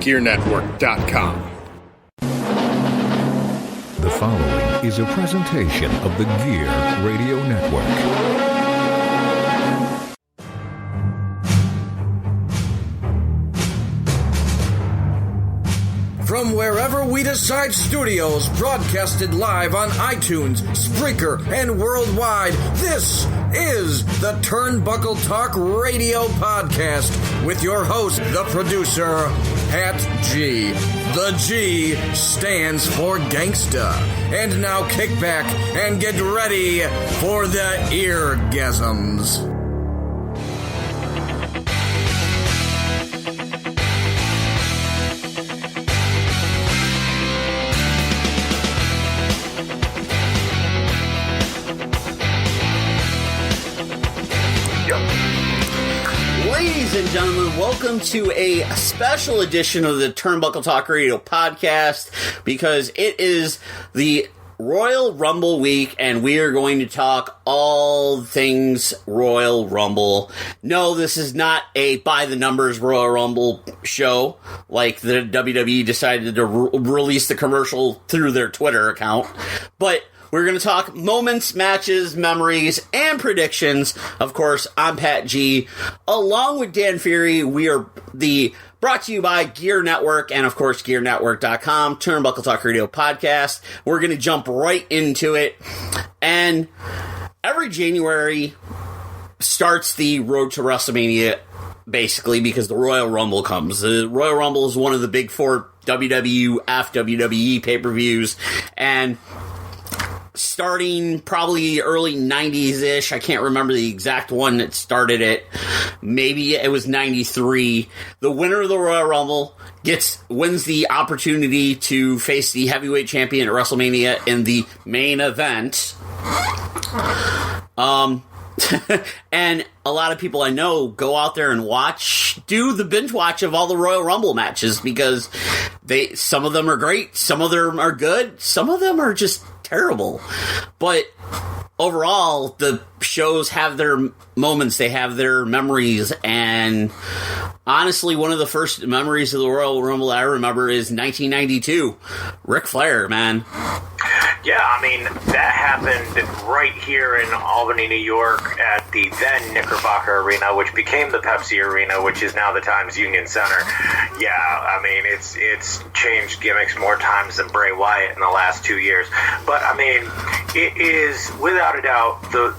GearNetwork.com. The following is a presentation of the Gear Radio Network. From wherever we decide studios, broadcasted live on iTunes, Spreaker, and worldwide, this is the Turnbuckle Talk Radio Podcast with your host, the producer, Pat G. The G stands for Gangsta. And now kick back and get ready for the eargasms. Ladies and gentlemen, welcome to a special edition of the Turnbuckle Talk Radio Podcast, because it is the Royal Rumble week, and we are going to talk all things Royal Rumble. No, this is not a by-the-numbers Royal Rumble show, like the WWE decided to release the commercial through their Twitter account, but we're going to talk moments, matches, memories, and predictions. Of course, I'm Pat G. Along with Dan Fury, we are brought to you by Gear Network and, of course, GearNetwork.com, Turnbuckle Talk Radio Podcast. We're going to jump right into it. And every January starts the road to WrestleMania, basically, because the Royal Rumble comes. The Royal Rumble is one of the big four WWE pay-per-views, and starting probably early 90s-ish. I can't remember the exact one that started it. Maybe it was 93. The winner of the Royal Rumble wins the opportunity to face the heavyweight champion at WrestleMania in the main event. And a lot of people I know go out there and do the binge watch of all the Royal Rumble matches, because some of them are great, some of them are good, some of them are just terrible. But overall, the shows have their moments, they have their memories, and honestly, one of the first memories of the Royal Rumble I remember is 1992. Ric Flair, man. Yeah, I mean, that happened right here in Albany, New York at the then Knickerbocker Arena, which became the Pepsi Arena, which is now the Times Union Center. Yeah, I mean, it's changed gimmicks more times than Bray Wyatt in the last 2 years. But, I mean, it is, without a doubt, the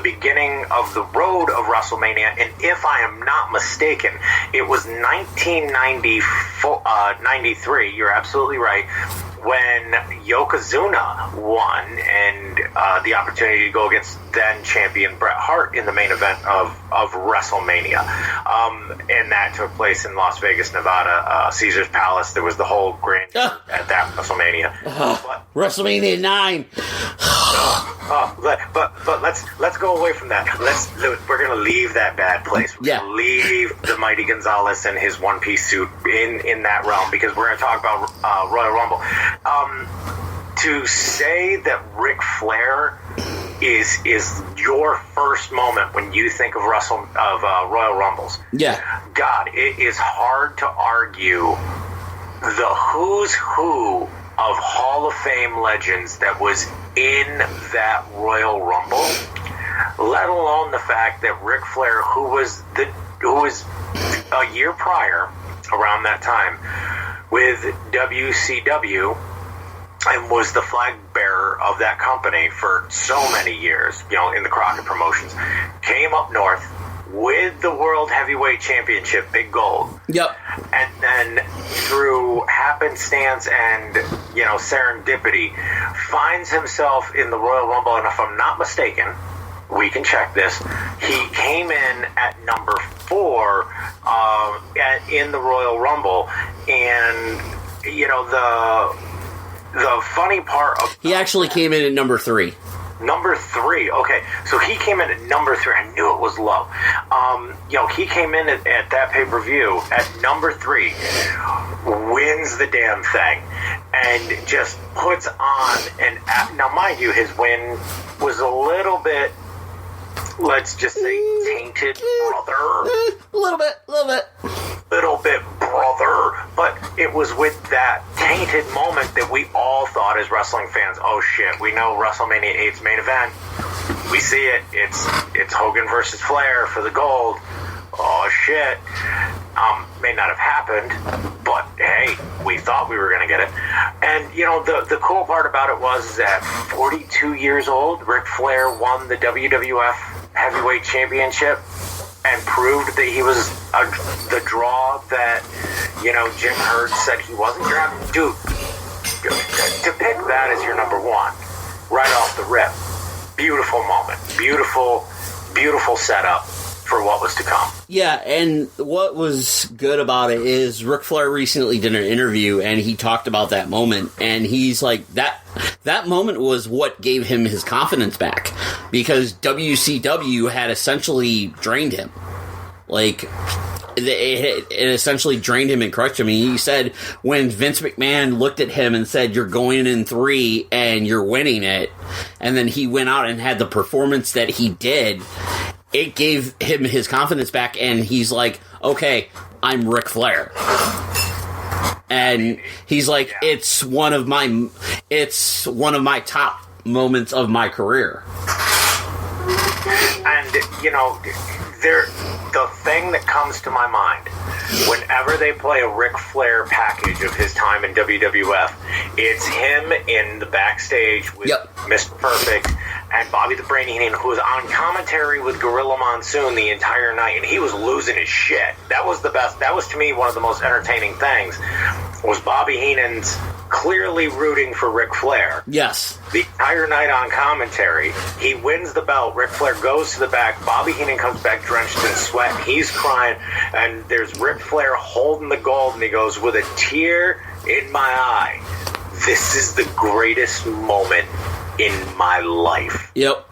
beginning of the road of WrestleMania, and if I am not mistaken, it was 1993, you're absolutely right, when Yokozuna won and the opportunity to go against then champion Bret Hart in the main event of WrestleMania. And that took place in Las Vegas, Nevada, Caesar's Palace. There was the whole grand at that WrestleMania. WrestleMania 9. But let's go away from that. We're going to leave that bad place. We're going to leave the Mighty Gonzalez and his one-piece suit in that realm, because we're going to talk about Royal Rumble. To say that Ric Flair is your first moment when you think of Royal Rumbles. Yeah. God, it is hard to argue the who's who of Hall of Fame legends that was in that Royal Rumble, let alone the fact that Ric Flair, who was a year prior around that time with WCW and was the flag bearer of that company for so many years, in the Crockett Promotions, came up north with the World Heavyweight Championship, Big Gold. Yep. And then through happenstance and, serendipity, finds himself in the Royal Rumble. And if I'm not mistaken, we can check this, he came in at number 4 in the Royal Rumble. And, the funny part of... He actually came in at number 3. Number 3, okay. So he came in at number 3. I knew it was low. He came in at that pay-per-view at number 3, wins the damn thing, and just puts on now, mind you, his win was a little bit, let's just say, tainted, brother. A little bit. Little bit, brother. But it was with that tainted moment that we all thought as wrestling fans, oh shit, we know WrestleMania 8's main event. We see it. It's Hogan versus Flair for the gold. Oh shit. May not have happened, but hey, we thought we were going to get it. And, the cool part about it was that 42 years old, Ric Flair won the WWF Heavyweight Championship and proved that he was the draw that, Jim Herd said he wasn't. Dude, to pick that as your number one, right off the rip, beautiful moment. Beautiful, beautiful setup for what was to come. Yeah, and what was good about it is Ric Flair recently did an interview and he talked about that moment, and he's like, that moment was what gave him his confidence back, because WCW had essentially drained him. Like, it essentially drained him and crushed him. And he said when Vince McMahon looked at him and said, you're going in 3 and you're winning it, and then he went out and had the performance that he did, it gave him his confidence back, and he's like, okay, I'm Ric Flair. And he's like, it's one of my top moments of my career. And, the thing that comes to my mind whenever they play a Ric Flair package of his time in WWF, it's him in the backstage with Mr. Perfect and Bobby the Brain Heenan, who was on commentary with Gorilla Monsoon the entire night, and he was losing his shit. That was the best. That was, to me, one of the most entertaining things, was Bobby Heenan's clearly rooting for Ric Flair. Yes. The entire night on commentary, he wins the belt. Ric Flair goes to the back. Bobby Heenan comes back drenched in sweat. He's crying, and there's Ric Flair holding the gold, and he goes, with a tear in my eye, this is the greatest moment in my life. Yep.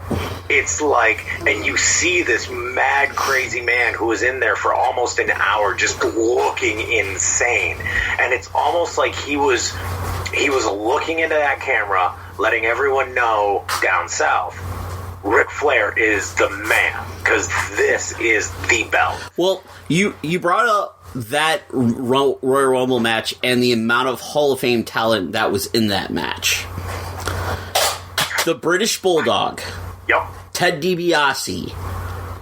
It's like, and you see this mad, crazy man who was in there for almost an hour just looking insane. And it's almost like he was looking into that camera, letting everyone know down south, Ric Flair is the man, because this is the belt. Well, you brought up that Royal Rumble match and the amount of Hall of Fame talent that was in that match. The British Bulldog. Yep. Ted DiBiase.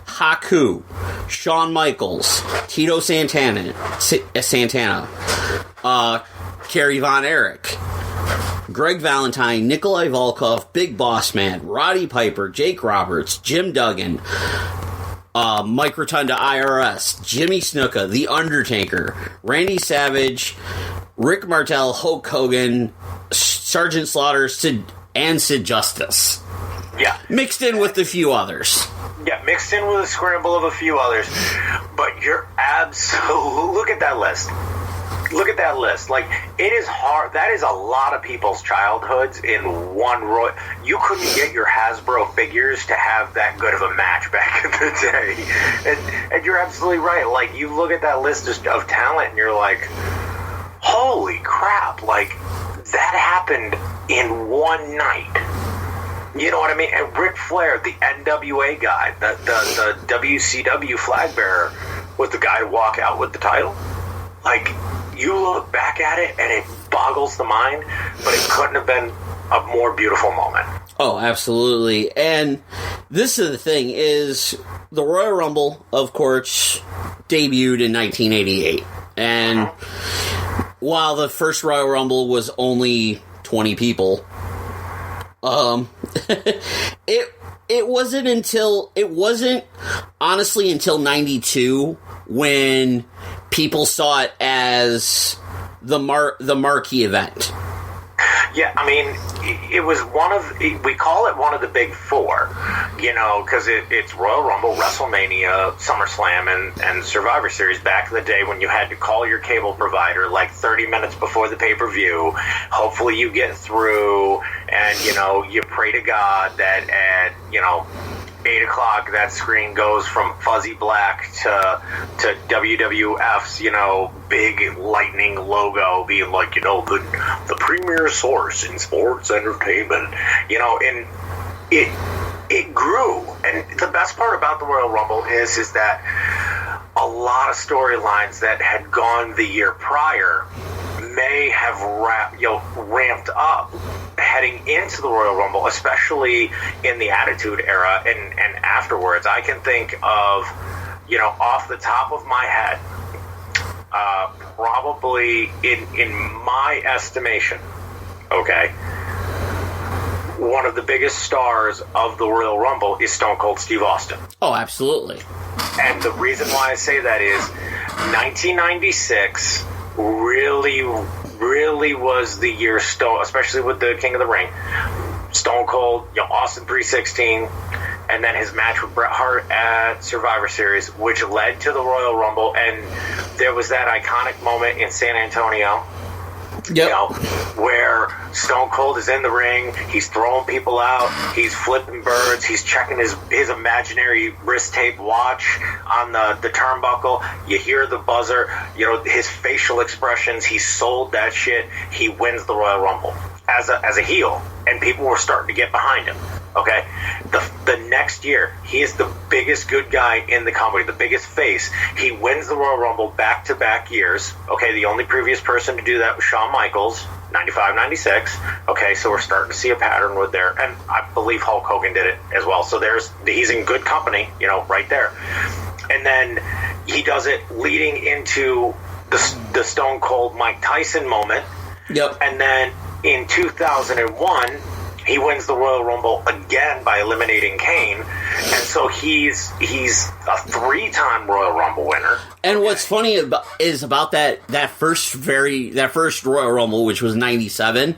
Haku. Shawn Michaels. Tito Santana. Kerry Von Erich. Greg Valentine. Nikolai Volkov. Big Boss Man. Roddy Piper. Jake Roberts. Jim Duggan. Mike Rotunda IRS. Jimmy Snuka. The Undertaker. Randy Savage. Rick Martel. Hulk Hogan. Sergeant Slaughter. And Sid Justice. Yeah. Mixed in with a few others. Yeah, mixed in with a scramble of a few others. But you're absolutely... Look at that list. Look at that list. Like, it is hard. That is a lot of people's childhoods in one row. You couldn't get your Hasbro figures to have that good of a match back in the day. And you're absolutely right. Like, you look at that list of talent and you're like, holy crap. Like, that happened in one night. You know what I mean? And Ric Flair, the NWA guy, the WCW flag bearer, was the guy to walk out with the title. Like, you look back at it and it boggles the mind, but it couldn't have been a more beautiful moment. Oh, absolutely. And this is the thing, is the Royal Rumble, of course, debuted in 1988. And while the first Royal Rumble was only 20 people, it wasn't honestly until 92 when people saw it as the marquee event. Yeah, I mean, it was we call it one of the big four, because it's Royal Rumble, WrestleMania, SummerSlam, and Survivor Series back in the day when you had to call your cable provider like 30 minutes before the pay-per-view. Hopefully you get through, and, you pray to God that at, 8 o'clock, that screen goes from fuzzy black to WWF's, big lightning logo being like, the premier source in sports entertainment, and it grew. And the best part about the Royal Rumble is that a lot of storylines that had gone the year prior may have ramped up heading into the Royal Rumble, especially in the Attitude Era and afterwards. I can think of, off the top of my head, probably in my estimation, okay, one of the biggest stars of the Royal Rumble is Stone Cold Steve Austin. Oh, absolutely. And the reason why I say that is 1996 really was the year Stone, especially with the King of the Ring, Stone Cold, Austin 316, and then his match with Bret Hart at Survivor Series, which led to the Royal Rumble. And there was that iconic moment in San Antonio, where Stone Cold is in the ring, he's throwing people out, he's flipping birds, he's checking his imaginary wrist tape watch on the turnbuckle. You hear the buzzer, his facial expressions. He sold that shit. He wins the Royal Rumble as a heel, and people were starting to get behind him. Okay, the next year, he is the biggest good guy in the company, the biggest face. He wins the Royal Rumble back-to-back years. Okay, the only previous person to do that was Shawn Michaels, 95, 96. Okay, so we're starting to see a pattern with there, and I believe Hulk Hogan did it as well. So he's in good company, right there. And then he does it leading into the Stone Cold Mike Tyson moment. Yep. And then in 2001, he wins the Royal Rumble again by eliminating Kane, and so he's a 3-time Royal Rumble winner. And what's funny about that first Royal Rumble, which was 97.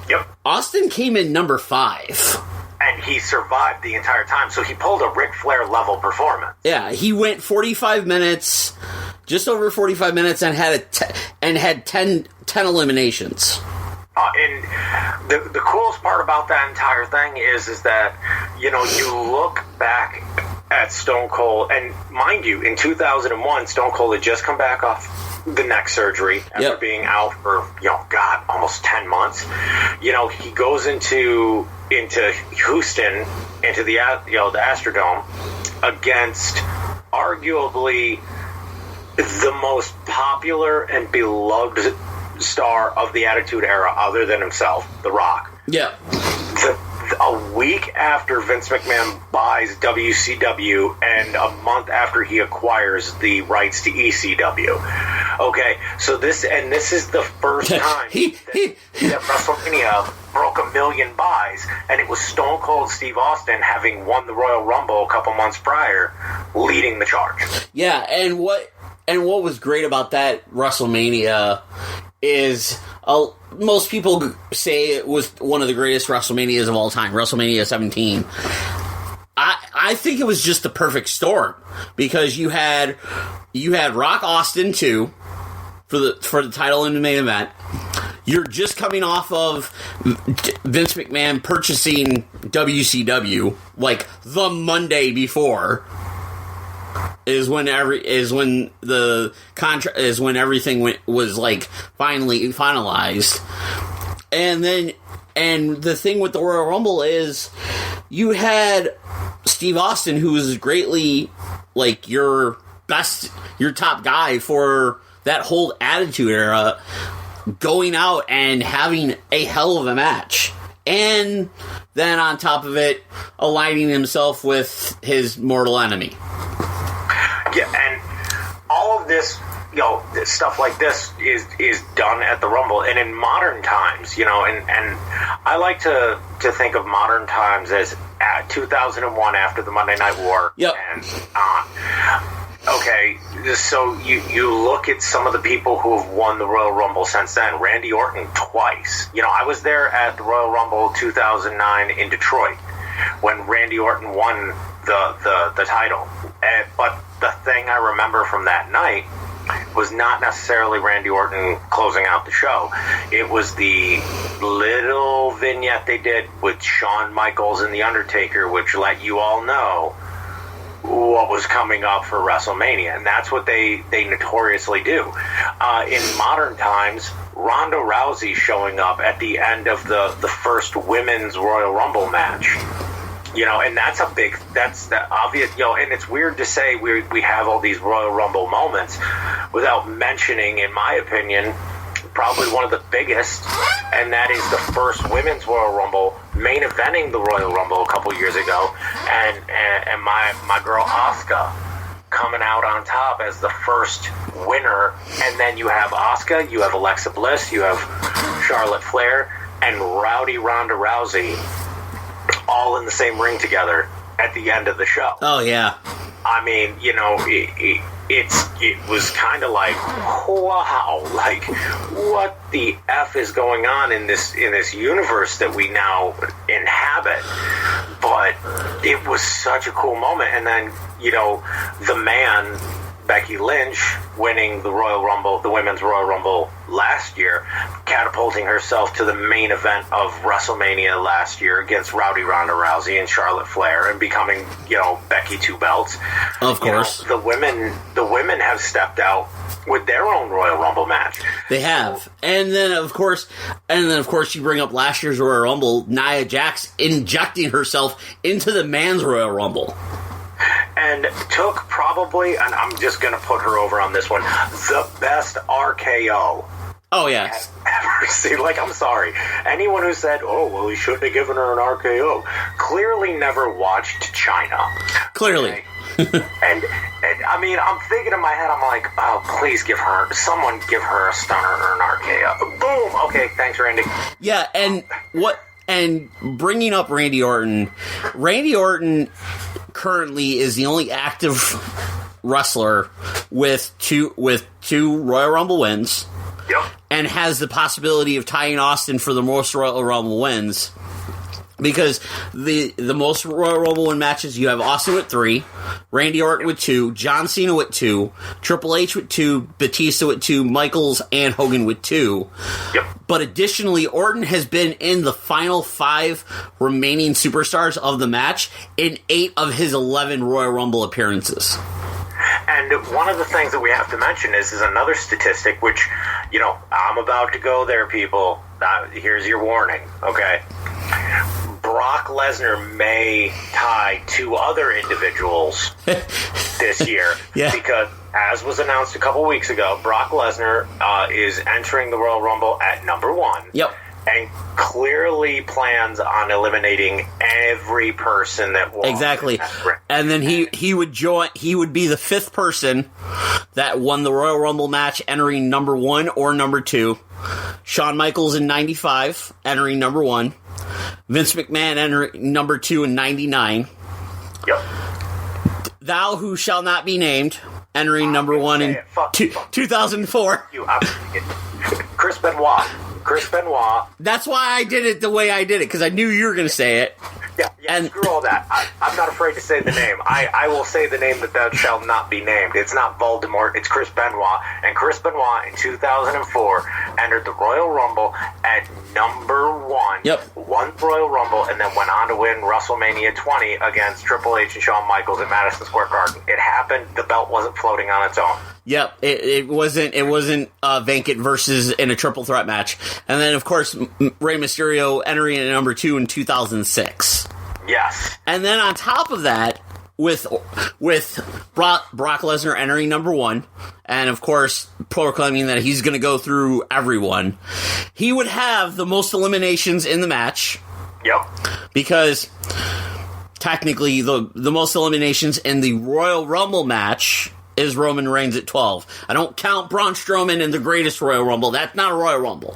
Yep. Austin came in number 5. And he survived the entire time, so he pulled a Ric Flair level performance. Yeah, he went 45 minutes, just over 45 minutes, and had 10 eliminations. And the coolest part about that entire thing is that, you look back at Stone Cold, and mind you, in 2001, Stone Cold had just come back off the neck surgery after being out for, almost 10 months. He goes into Houston, into the Astrodome, against arguably the most popular and beloved star of the Attitude Era other than himself, The Rock. Yeah. A week after Vince McMahon buys WCW and a month after he acquires the rights to ECW. Okay, so this is the first time that WrestleMania broke 1 million buys, and it was Stone Cold Steve Austin, having won the Royal Rumble a couple months prior, leading the charge. Yeah, and what was great about that WrestleMania is most people say it was one of the greatest WrestleManias of all time, WrestleMania 17. I think it was just the perfect storm, because you had Rock Austin 2 for the title in the main event. You're just coming off of Vince McMahon purchasing WCW like the Monday before. Is when everything was like finally finalized, and the thing with the Royal Rumble is you had Steve Austin, who was greatly like your top guy for that whole Attitude Era, going out and having a hell of a match. And then on top of it, aligning himself with his mortal enemy. Yeah, and all of this, stuff like this is done at the Rumble. And in modern times, and I like to think of modern times as at 2001 after the Monday Night War. Yep. And okay, so you look at some of the people who have won the Royal Rumble since then. Randy Orton twice. I was there at the Royal Rumble 2009 in Detroit when Randy Orton won the title. But the thing I remember from that night was not necessarily Randy Orton closing out the show. It was the little vignette they did with Shawn Michaels and The Undertaker, which let you all know what was coming up for WrestleMania. And that's what they notoriously do. In modern times, Ronda Rousey showing up at the end of the first Women's Royal Rumble match. And that's the obvious, and it's weird to say we have all these Royal Rumble moments without mentioning, in my opinion, probably one of the biggest, and that is the first women's Royal Rumble, main eventing the Royal Rumble a couple years ago, and my girl Asuka coming out on top as the first winner. And then you have Asuka, you have Alexa Bliss, you have Charlotte Flair, and Rowdy Ronda Rousey all in the same ring together at the end of the show. Oh, yeah. I mean, it was kind of like, wow, like, what the F is going on in this universe that we now inhabit? But it was such a cool moment. And then, the man, Becky Lynch, winning the Royal Rumble, the Women's Royal Rumble last year, catapulting herself to the main event of WrestleMania last year against Rowdy Ronda Rousey and Charlotte Flair, and becoming, Becky Two Belts. Of course. The women have stepped out with their own Royal Rumble match. They have. And then of course you bring up last year's Royal Rumble, Nia Jax injecting herself into the man's Royal Rumble. And took probably, and I'm just going to put her over on this one, the best RKO. Oh, yes. Ever seen. Like, I'm sorry. Anyone who said, oh, well, he shouldn't have given her an RKO, clearly never watched China. Clearly. Okay? and I mean, I'm thinking in my head, I'm like, oh, please someone give her a stunner or an RKO. Boom! Okay, thanks, Randy. Yeah, and bringing up Randy Orton currently is the only active wrestler with two Royal Rumble wins. Yep. And has the possibility of tying Austin for the most Royal Rumble wins. Because the most Royal Rumble win matches, you have Austin with 3, Randy Orton with 2, John Cena with 2, Triple H with 2, Batista with 2, Michaels and Hogan with 2. Yep. But additionally, Orton has been in the final 5 remaining superstars of the match in 8 of his 11 Royal Rumble appearances. And one of the things that we have to mention is another statistic, which, I'm about to go there, people. Here's your warning, okay? Brock Lesnar may tie 2 other individuals this year. Yeah. Because, as was announced a couple weeks ago, Brock Lesnar is entering the Royal Rumble at number 1. Yep. And clearly plans on eliminating every person that won. Exactly. And then he would be the 5th person that won the Royal Rumble match, entering number 1 or number 2. Shawn Michaels in 95, entering number 1. Vince McMahon entering number 2 in 99. Yep. Thou who shall not be named, entering number 1 in 2004. Chris Benoit. That's why I did it the way I did it, because I knew you were going to say it. Yeah, and screw all that. I'm not afraid to say the name. I will say the name that shall not be named. It's not Voldemort, it's Chris Benoit. And Chris Benoit in 2004 entered the Royal Rumble at number 1. Yep. Won the Royal Rumble, and then went on to win WrestleMania 20 against Triple H and Shawn Michaels at Madison Square Garden. It happened. The belt wasn't floating on its own. Yep, it wasn't Venkit versus in a triple threat match. And then, of course, Rey Mysterio entering at number 2 in 2006. Yes. And then on top of that, with Brock Lesnar entering number 1, and of course proclaiming that he's going to go through everyone, he would have the most eliminations in the match. Yep. Because technically the most eliminations in the Royal Rumble match is Roman Reigns at 12. I don't count Braun Strowman in the greatest Royal Rumble. That's not a Royal Rumble.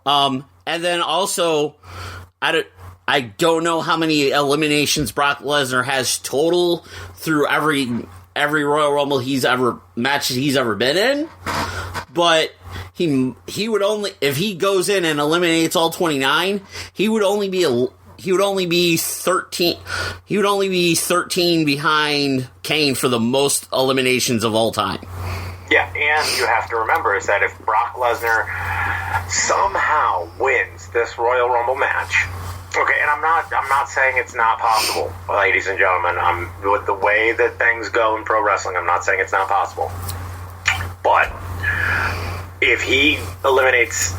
And then also, I don't know how many eliminations Brock Lesnar has total through every Royal Rumble matches he's ever been in, but he would only, if he goes in and eliminates all 29, he would only be 13. He would only be 13 behind Kane for the most eliminations of all time. Yeah, and you have to remember is that if Brock Lesnar somehow wins this Royal Rumble match, okay, and I'm not saying it's not possible, ladies and gentlemen. With the way that things go in pro wrestling, I'm not saying it's not possible. But if he eliminates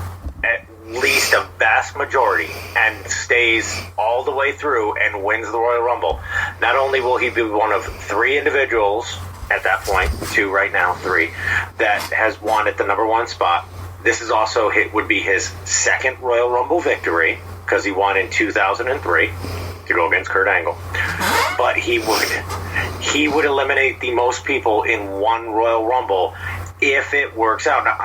least a vast majority and stays all the way through and wins the Royal Rumble, not only will he be one of 3 individuals at that point, 2 right now, 3, that has won at the number 1 spot. This is also would be his second Royal Rumble victory, because he won in 2003 to go against Kurt Angle. But he would eliminate the most people in one Royal Rumble if it works out. Now,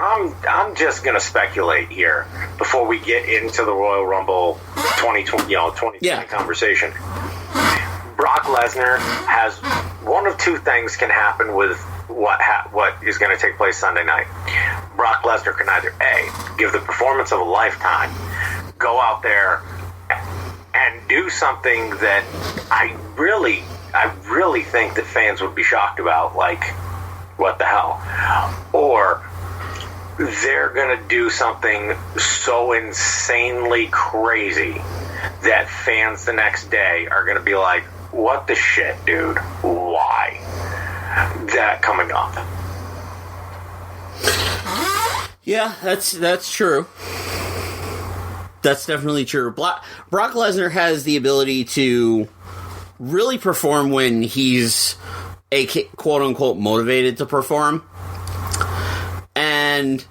I'm just going to speculate here before we get into the Royal Rumble 2020 conversation. Brock Lesnar has one of 2 things can happen with what is going to take place Sunday night. Brock Lesnar can either A, give the performance of a lifetime, go out there and do something that I really think that fans would be shocked about, like, what the hell? Or they're going to do something so insanely crazy that fans the next day are going to be like, what the shit, dude? Why? That coming up. Yeah, that's true. That's definitely true. Brock Lesnar has the ability to really perform when he's a quote-unquote motivated to perform. And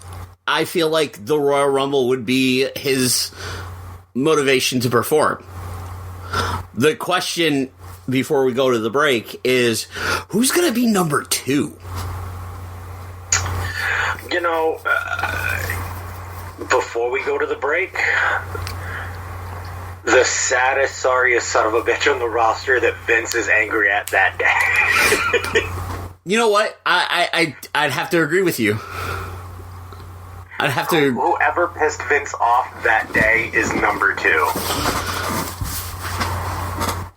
I feel like the Royal Rumble would be his motivation to perform. The question before we go to the break is, who's going to be number 2? You know, before we go to the break, the saddest, sorriest son of a bitch on the roster that Vince is angry at that day. You know what? I'd have to agree with you. I'd have to... Whoever pissed Vince off that day is number 2.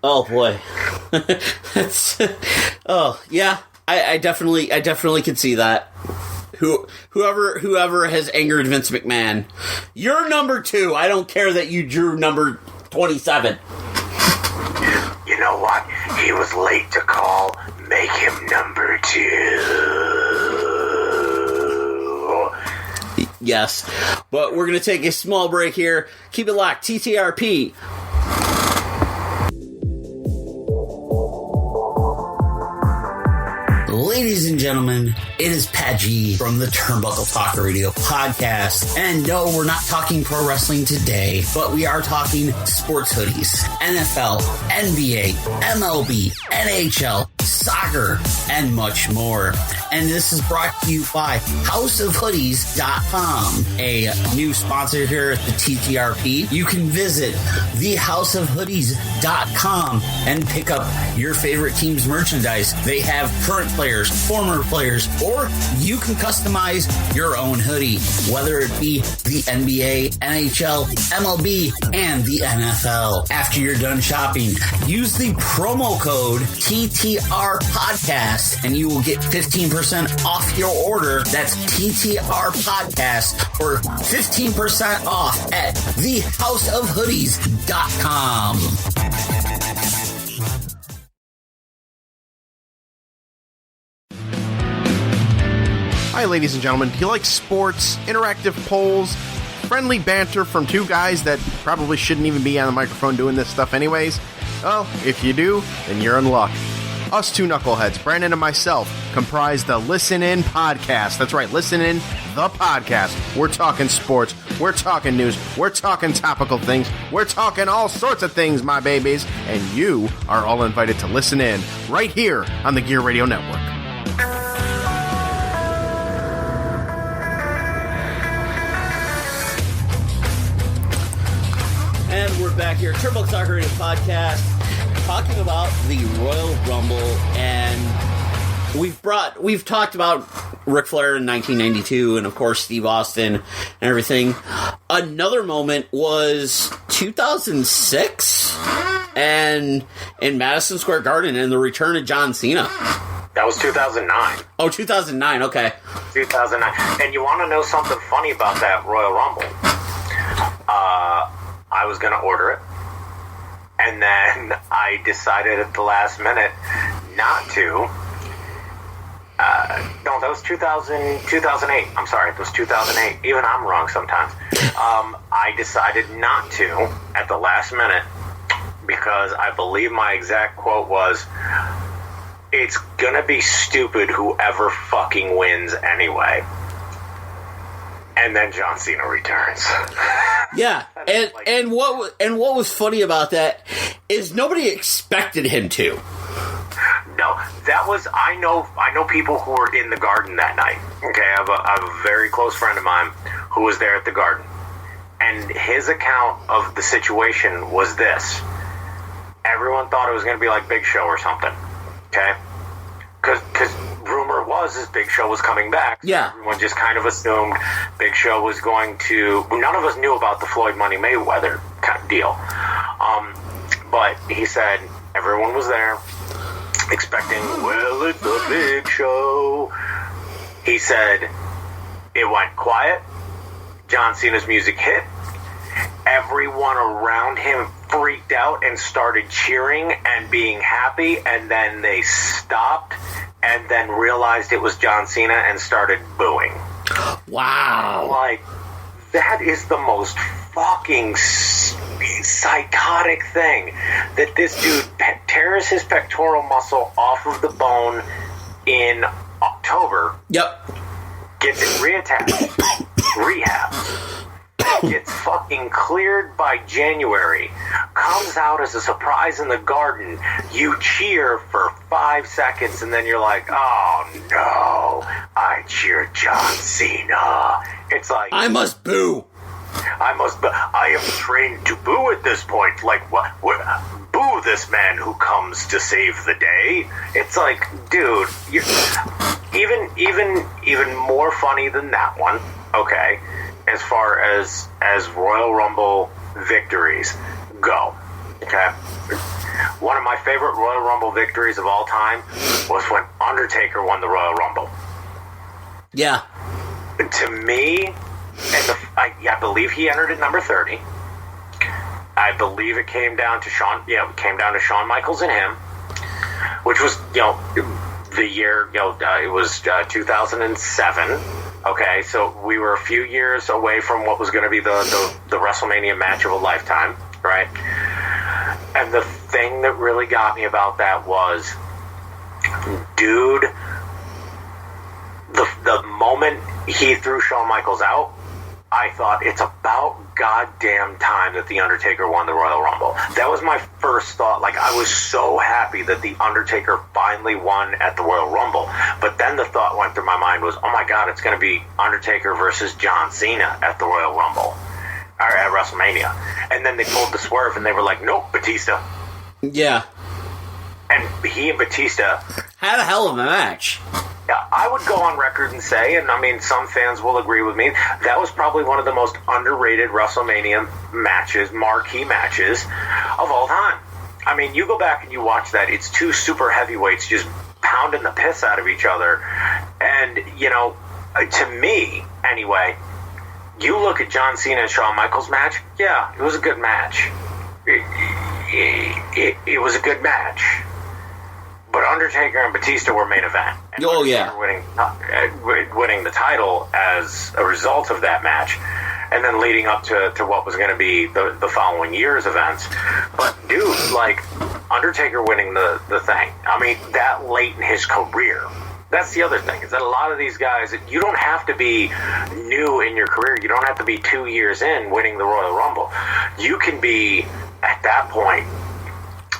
Oh, boy. Oh, yeah. I definitely can see that. Whoever has angered Vince McMahon, you're number 2. I don't care that you drew number 27. You know what? He was late to call. Make him number 2. Yes. But we're going to take a small break here. Keep it locked. TTRP. Ladies and gentlemen, it is Pat G from the Turnbuckle Talk Radio podcast. And no, we're not talking pro wrestling today, but we are talking sports hoodies, NFL, NBA, MLB, NHL, soccer, and much more. And this is brought to you by houseofhoodies.com, a new sponsor here at the TTRP. You can visit thehouseofhoodies.com and pick up your favorite team's merchandise. They have current players, former players, or you can customize your own hoodie, whether it be the NBA, NHL, MLB, and the NFL. After you're done shopping, use the promo code TTR Podcast and you will get 15% off your order. That's TTR Podcast for 15% off at thehouseofhoodies.com. Hi, ladies and gentlemen. Do you like sports, interactive polls, friendly banter from 2 guys that probably shouldn't even be on the microphone doing this stuff anyways? Well, if you do, then you're in luck. Us 2 knuckleheads, Brandon and myself, comprise the Listen In podcast. That's right, Listen In, the podcast. We're talking sports, we're talking news, we're talking topical things, we're talking all sorts of things, my babies, and you are all invited to listen in right here on the Gear Radio Network. And we're back here, Turnbuckle Talk Radio podcast, talking about the Royal Rumble, and we've talked about Ric Flair in 1992, and of course Steve Austin and everything. Another moment was 2006, and in Madison Square Garden, and the return of John Cena. That was 2009. Oh, 2009. Okay. 2009. And you want to know something funny about that Royal Rumble? I was going to order it, and then I decided at the last minute not to, No, that was 2008. I'm sorry, it was 2008. Even I'm wrong sometimes. I decided not to at the last minute because I believe my exact quote was, "It's gonna be stupid whoever fucking wins anyway." And then John Cena returns. Yeah, and what was funny about that is nobody expected him to. No, that was, I know people who were in the Garden that night. Okay, I have a very close friend of mine who was there at the Garden. And his account of the situation was this. Everyone thought it was going to be like Big Show or something. Okay? Because rumor was Big Show was coming back. So yeah. Everyone just kind of assumed Big Show was going to... None of us knew about the Floyd Money Mayweather kind of deal. But he said everyone was there expecting, well, it's a Big Show. He said it went quiet. John Cena's music hit. Everyone around him freaked out and started cheering and being happy, and then they stopped and then realized it was John Cena and started booing. Wow. Like, that is the most fucking psychotic thing, that this dude tears his pectoral muscle off of the bone in October. Yep. Gets it reattached. Rehab. Gets fucking cleared by January. Comes out as a surprise in the Garden. You cheer for 5 seconds and then you're like, oh no, I cheer John Cena. It's like, I must boo. I am trained to boo at this point. Like, what? Boo this man who comes to save the day. It's like, dude, you're even more funny than that one. Okay, as far as Royal Rumble victories go. Okay, one of my favorite Royal Rumble victories of all time was when Undertaker won the Royal Rumble. Yeah. To me, I believe he entered at number 30. I believe it came down to Shawn Michaels and him, which was, the year, it was 2007. Okay, so we were a few years away from what was going to be the WrestleMania match of a lifetime, right? And the thing that really got me about that was, dude, the moment he threw Shawn Michaels out, I thought, it's about goddamn time that The Undertaker won the Royal Rumble. That was my first thought. Like, I was so happy that The Undertaker finally won at the Royal Rumble. But then the thought went through my mind was, oh my God, it's going to be Undertaker versus John Cena at the Royal Rumble. Or at WrestleMania. And then they pulled the swerve and they were like, nope, Batista. Yeah. And he and Batista had a hell of a match. Yeah, I would go on record and say, and I mean, some fans will agree with me, that was probably one of the most underrated WrestleMania matches, marquee matches of all time. I mean, you go back and you watch that, it's two super heavyweights just pounding the piss out of each other. And, to me, anyway, you look at John Cena and Shawn Michaels match, yeah, it was a good match. It was a good match. But Undertaker and Batista were main event. And winning the title as a result of that match. And then leading up to what was going to be the following year's events. But, dude, like, Undertaker winning the thing. I mean, that late in his career. That's the other thing, is that a lot of these guys, you don't have to be new in your career. You don't have to be 2 years in winning the Royal Rumble. You can be, at that point,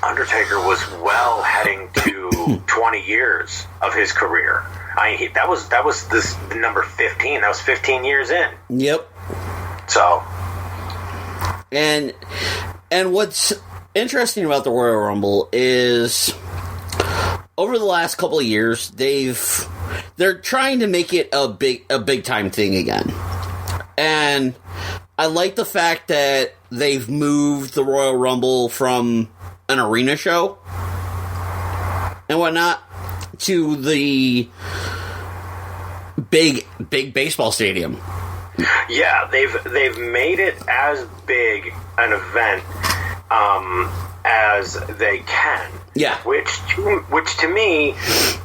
Undertaker was well heading to 20 years of his career. I mean, that was this number 15. That was 15 years in. Yep. So, and what's interesting about the Royal Rumble is, over the last couple of years, they're trying to make it a big time thing again. And I like the fact that they've moved the Royal Rumble from an arena show and whatnot to the big baseball stadium. Yeah, they've made it as big an event as they can. Yeah. Which to me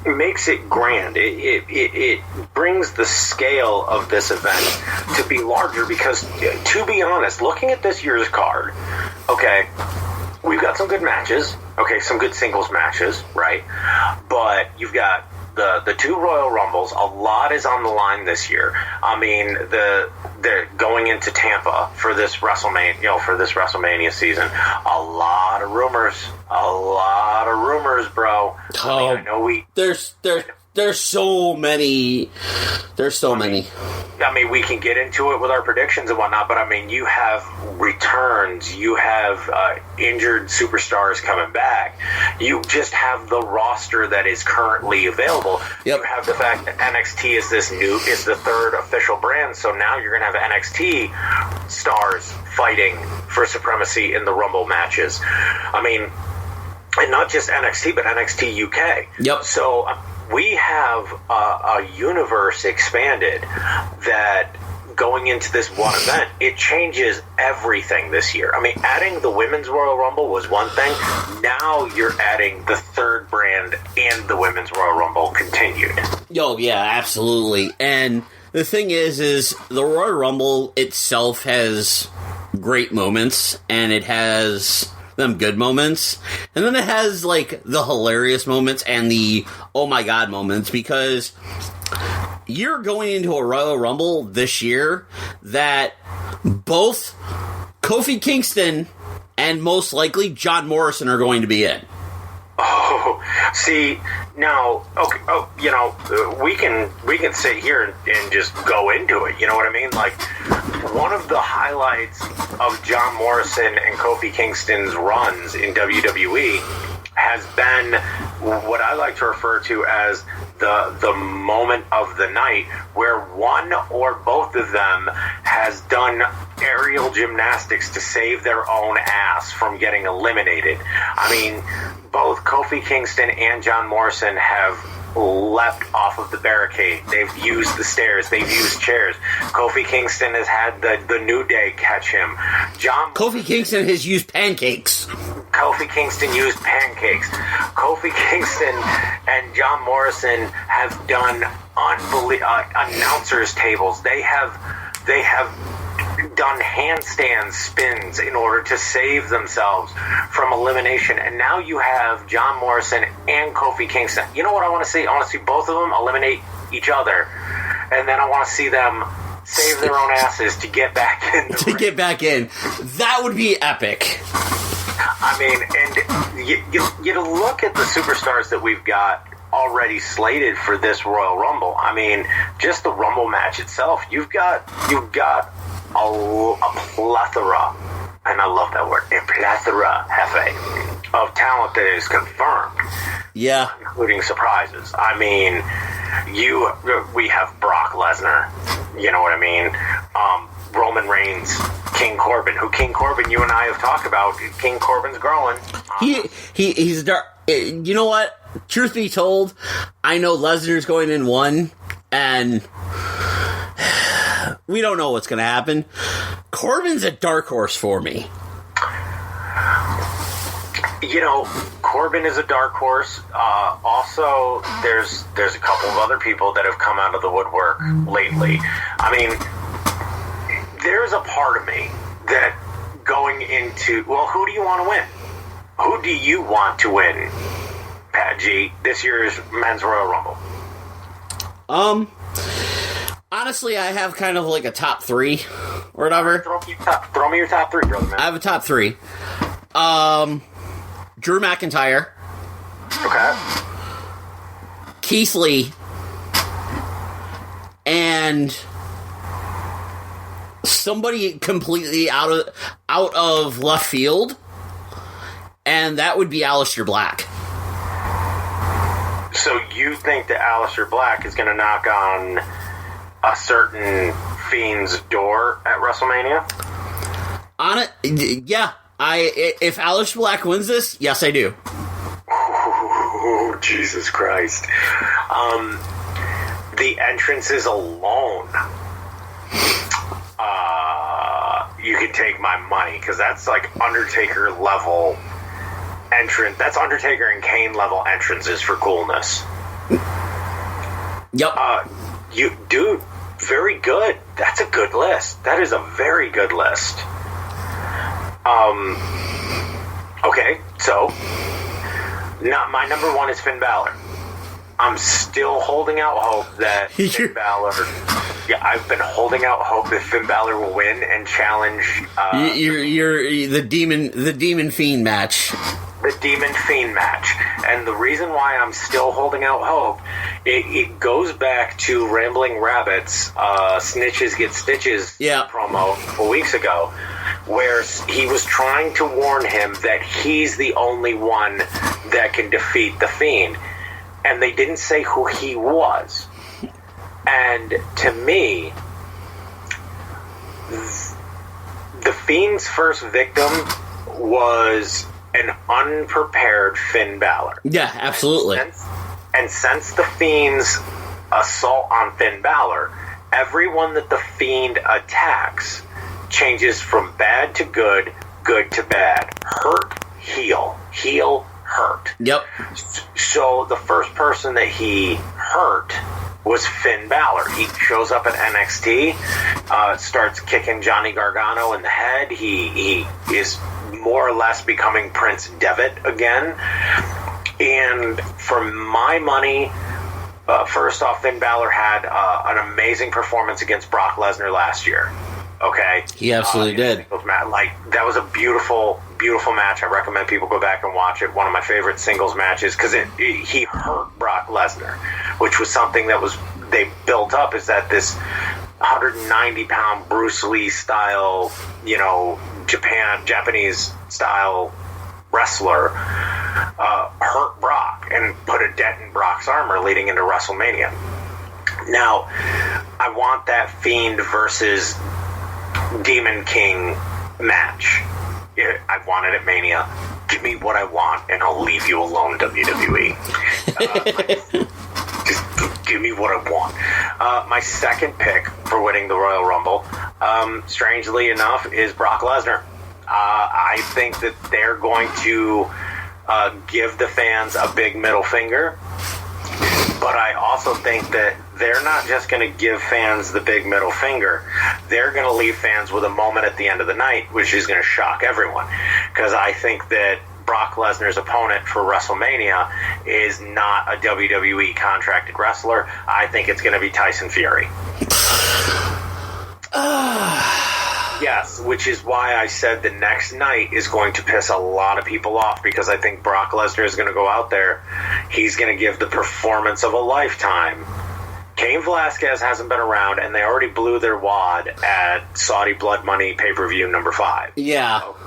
makes it grand. It brings the scale of this event to be larger because, to be honest, looking at this year's card, okay, we've got some good matches, okay, some good singles matches, right? But you've got the two Royal Rumbles. A lot is on the line this year. I mean, they're going into Tampa for this WrestleMania season. A lot of rumors, bro. I know there's so many. There's so many. I mean, we can get into it with our predictions and whatnot, but I mean, you have returns, you have injured superstars coming back, you just have the roster that is currently available. Yep. You have the fact that NXT is the third official brand, so now you're going to have NXT stars fighting for supremacy in the Rumble matches. I mean, and not just NXT, but NXT UK. Yep. So we have a universe expanded that going into this one event, it changes everything this year. I mean, adding the Women's Royal Rumble was one thing. Now you're adding the third brand and the Women's Royal Rumble continued. Oh, yeah, absolutely. And the thing is the Royal Rumble itself has great moments, and it has them good moments, and then it has like the hilarious moments and the oh my god moments, because you're going into a Royal Rumble this year that both Kofi Kingston and most likely John Morrison are going to be in. Oh, see, now, okay, we can sit here and just go into it, you know what I mean? Like, one of the highlights of John Morrison and Kofi Kingston's runs in WWE has been what I like to refer to as the moment of the night, where one or both of them has done aerial gymnastics to save their own ass from getting eliminated. I mean, both Kofi Kingston and John Morrison have leapt off of the barricade. They've used the stairs. They've used chairs. Kofi Kingston has had the New Day catch him. Kofi Kingston has used pancakes. Kofi Kingston used pancakes. Kofi Kingston and John Morrison have done announcers tables. They have done handstand spins in order to save themselves from elimination. And now you have John Morrison and Kofi Kingston. You know what I want to see? I want to see both of them eliminate each other. And then I want to see them save their own asses to get back in the ring. Get back in. That would be epic. I mean, and you look at the superstars that we've got already slated for this Royal Rumble. I mean, just the Rumble match itself, you've got a plethora, and I love that word, a plethora, Hefe, of talent that is confirmed. Yeah. Including surprises. I mean, we have Brock Lesnar, you know what I mean? Roman Reigns, King Corbin, you and I have talked about. King Corbin's growing. He's dark. You know what? Truth be told, I know Lesnar's going in one, and we don't know what's going to happen. Corbin's a dark horse for me. You know, Corbin is a dark horse. Also, there's a couple of other people that have come out of the woodwork lately. I mean, there's a part of me that going into, well, who do you want to win? Who do you want to win, Pat G, this year's Men's Royal Rumble? Honestly, I have kind of like a top three or whatever. Throw me your top three, brother, man. I have a top three. Drew McIntyre. Okay. Keith Lee. And somebody completely out of left field, and that would be Aleister Black. So you think that Aleister Black is going to knock on a certain Fiend's door at WrestleMania? Yeah. If Aleister Black wins this, yes, I do. Oh, Jesus Christ. The entrances alone, you can take my money, because that's like Undertaker level entrance. That's Undertaker and Kane level entrances for coolness. Yep. Dude, very good. That's a good list. That is a very good list. Okay, so my number one is Finn Balor. I'm still holding out hope that Finn Balor. Yeah, I've been holding out hope that Finn Balor will win and challenge. You're the Demon Fiend match. The Demon Fiend match. And the reason why I'm still holding out hope, it goes back to Rambling Rabbit's Snitches Get Stitches promo a couple weeks ago, where he was trying to warn him that he's the only one that can defeat the Fiend. And they didn't say who he was. And to me, the Fiend's first victim was an unprepared Finn Balor. Yeah, absolutely. And since the Fiend's assault on Finn Balor, everyone that the Fiend attacks changes from bad to good, good to bad, hurt, heal, hurt. Yep. So the first person that he hurt was Finn Balor. He shows up at NXT, starts kicking Johnny Gargano in the head. He is more or less becoming Prince Devitt again. And for my money, first off, Finn Balor had an amazing performance against Brock Lesnar last year. Okay? He absolutely did. That was a beautiful, beautiful match. I recommend people go back and watch it. One of my favorite singles matches, because he hurt Brock Lesnar, which was something that they built up, is that this 190-pound Bruce Lee style, Japanese style wrestler hurt Brock and put a dent in Brock's armor leading into WrestleMania. Now, I want that Fiend versus Demon King match. I want it at Mania. Give me what I want, and I'll leave you alone, WWE. Just give me what I want. My second pick for winning the Royal Rumble, strangely enough, is Brock Lesnar. I think that they're going to give the fans a big middle finger, but I also think that they're not just going to give fans the big middle finger. They're going to leave fans with a moment at the end of the night, which is going to shock everyone. Because I think that Brock Lesnar's opponent for WrestleMania is not a WWE contracted wrestler. I think it's going to be Tyson Fury. Yes, which is why I said the next night is going to piss a lot of people off, because I think Brock Lesnar is going to go out there. He's going to give the performance of a lifetime. Cain Velasquez hasn't been around, and they already blew their wad at Saudi Blood Money pay-per-view number 5. Yeah. So,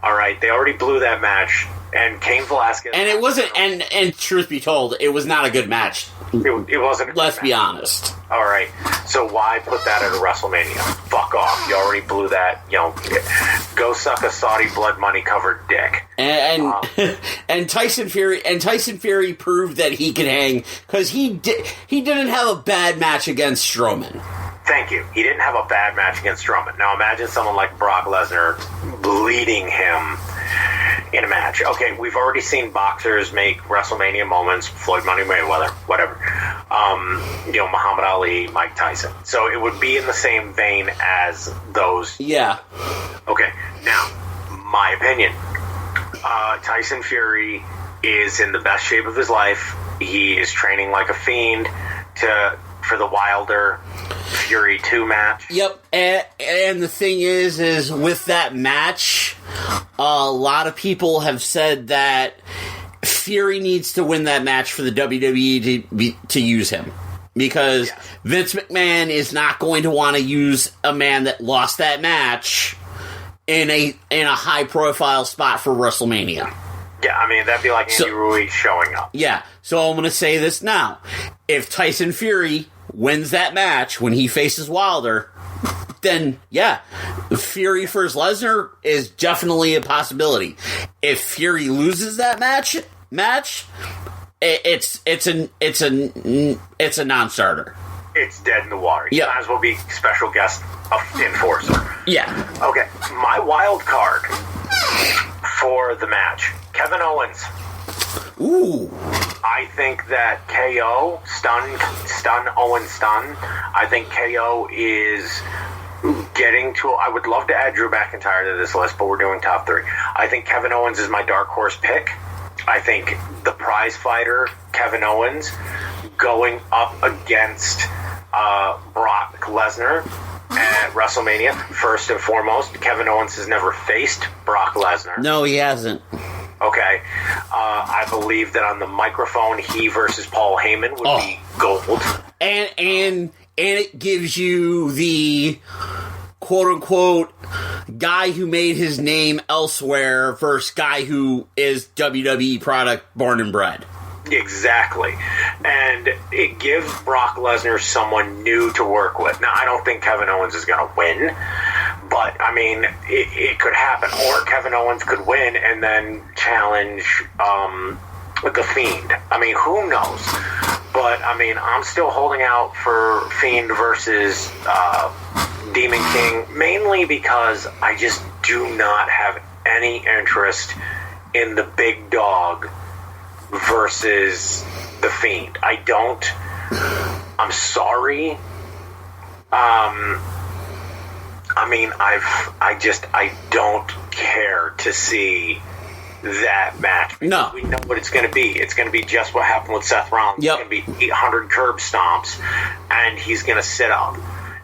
all right, they already blew that match, and Cain Velasquez... And it wasn't... And truth be told, it was not a good match. It wasn't. Let's be honest. All right. So why put that at a WrestleMania? Fuck off. You already blew that. Go suck a Saudi Blood Money covered dick. And Tyson Fury proved that he can hang, because he didn't have a bad match against Strowman. Thank you. He didn't have a bad match against Strowman. Now imagine someone like Brock Lesnar bleeding him in a match. Okay, we've already seen boxers make WrestleMania moments. Floyd Money Mayweather, whatever. Muhammad Ali, Mike Tyson. So it would be in the same vein as those. Yeah. Okay, now, my opinion. Tyson Fury is in the best shape of his life. He is training like a fiend for the Wilder Fury 2 match. Yep, and the thing is with that match, a lot of people have said that Fury needs to win that match for the WWE to use him. Because Vince McMahon is not going to want to use a man that lost that match in a high-profile spot for WrestleMania. Yeah, I mean, that'd be like Andy Ruiz showing up. Yeah, so I'm going to say this now. If Tyson Fury wins that match when he faces Wilder, then, yeah, Fury versus Lesnar is definitely a possibility. If Fury loses that match, it's a non-starter. It's dead in the water. You might as well be special guest enforcer. Yeah. Okay, my wild card for the match Kevin Owens. Ooh. I think that KO, stun, Owens stun. I think KO is getting to... I would love to add Drew McIntyre to this list, but we're doing top 3. I think Kevin Owens is my dark horse pick. I think the prize fighter, Kevin Owens, going up against Brock Lesnar at WrestleMania. First and foremost, Kevin Owens has never faced Brock Lesnar. No, he hasn't. Okay. I believe that on the microphone, he versus Paul Heyman would be gold. And it gives you the quote-unquote guy who made his name elsewhere versus guy who is WWE product born and bred. Exactly. And it gives Brock Lesnar someone new to work with. Now, I don't think Kevin Owens is going to win, but, I mean, it could happen. Or Kevin Owens could win and then challenge The Fiend. I mean, who knows? But, I mean, I'm still holding out for Fiend versus Demon King, mainly because I just do not have any interest in the big dog versus The Fiend. I don't. I'm sorry. I mean, I don't care to see that match. No. We know what it's going to be. It's going to be just what happened with Seth Rollins. Yep. It's going to be 800 curb stomps, and he's going to sit up.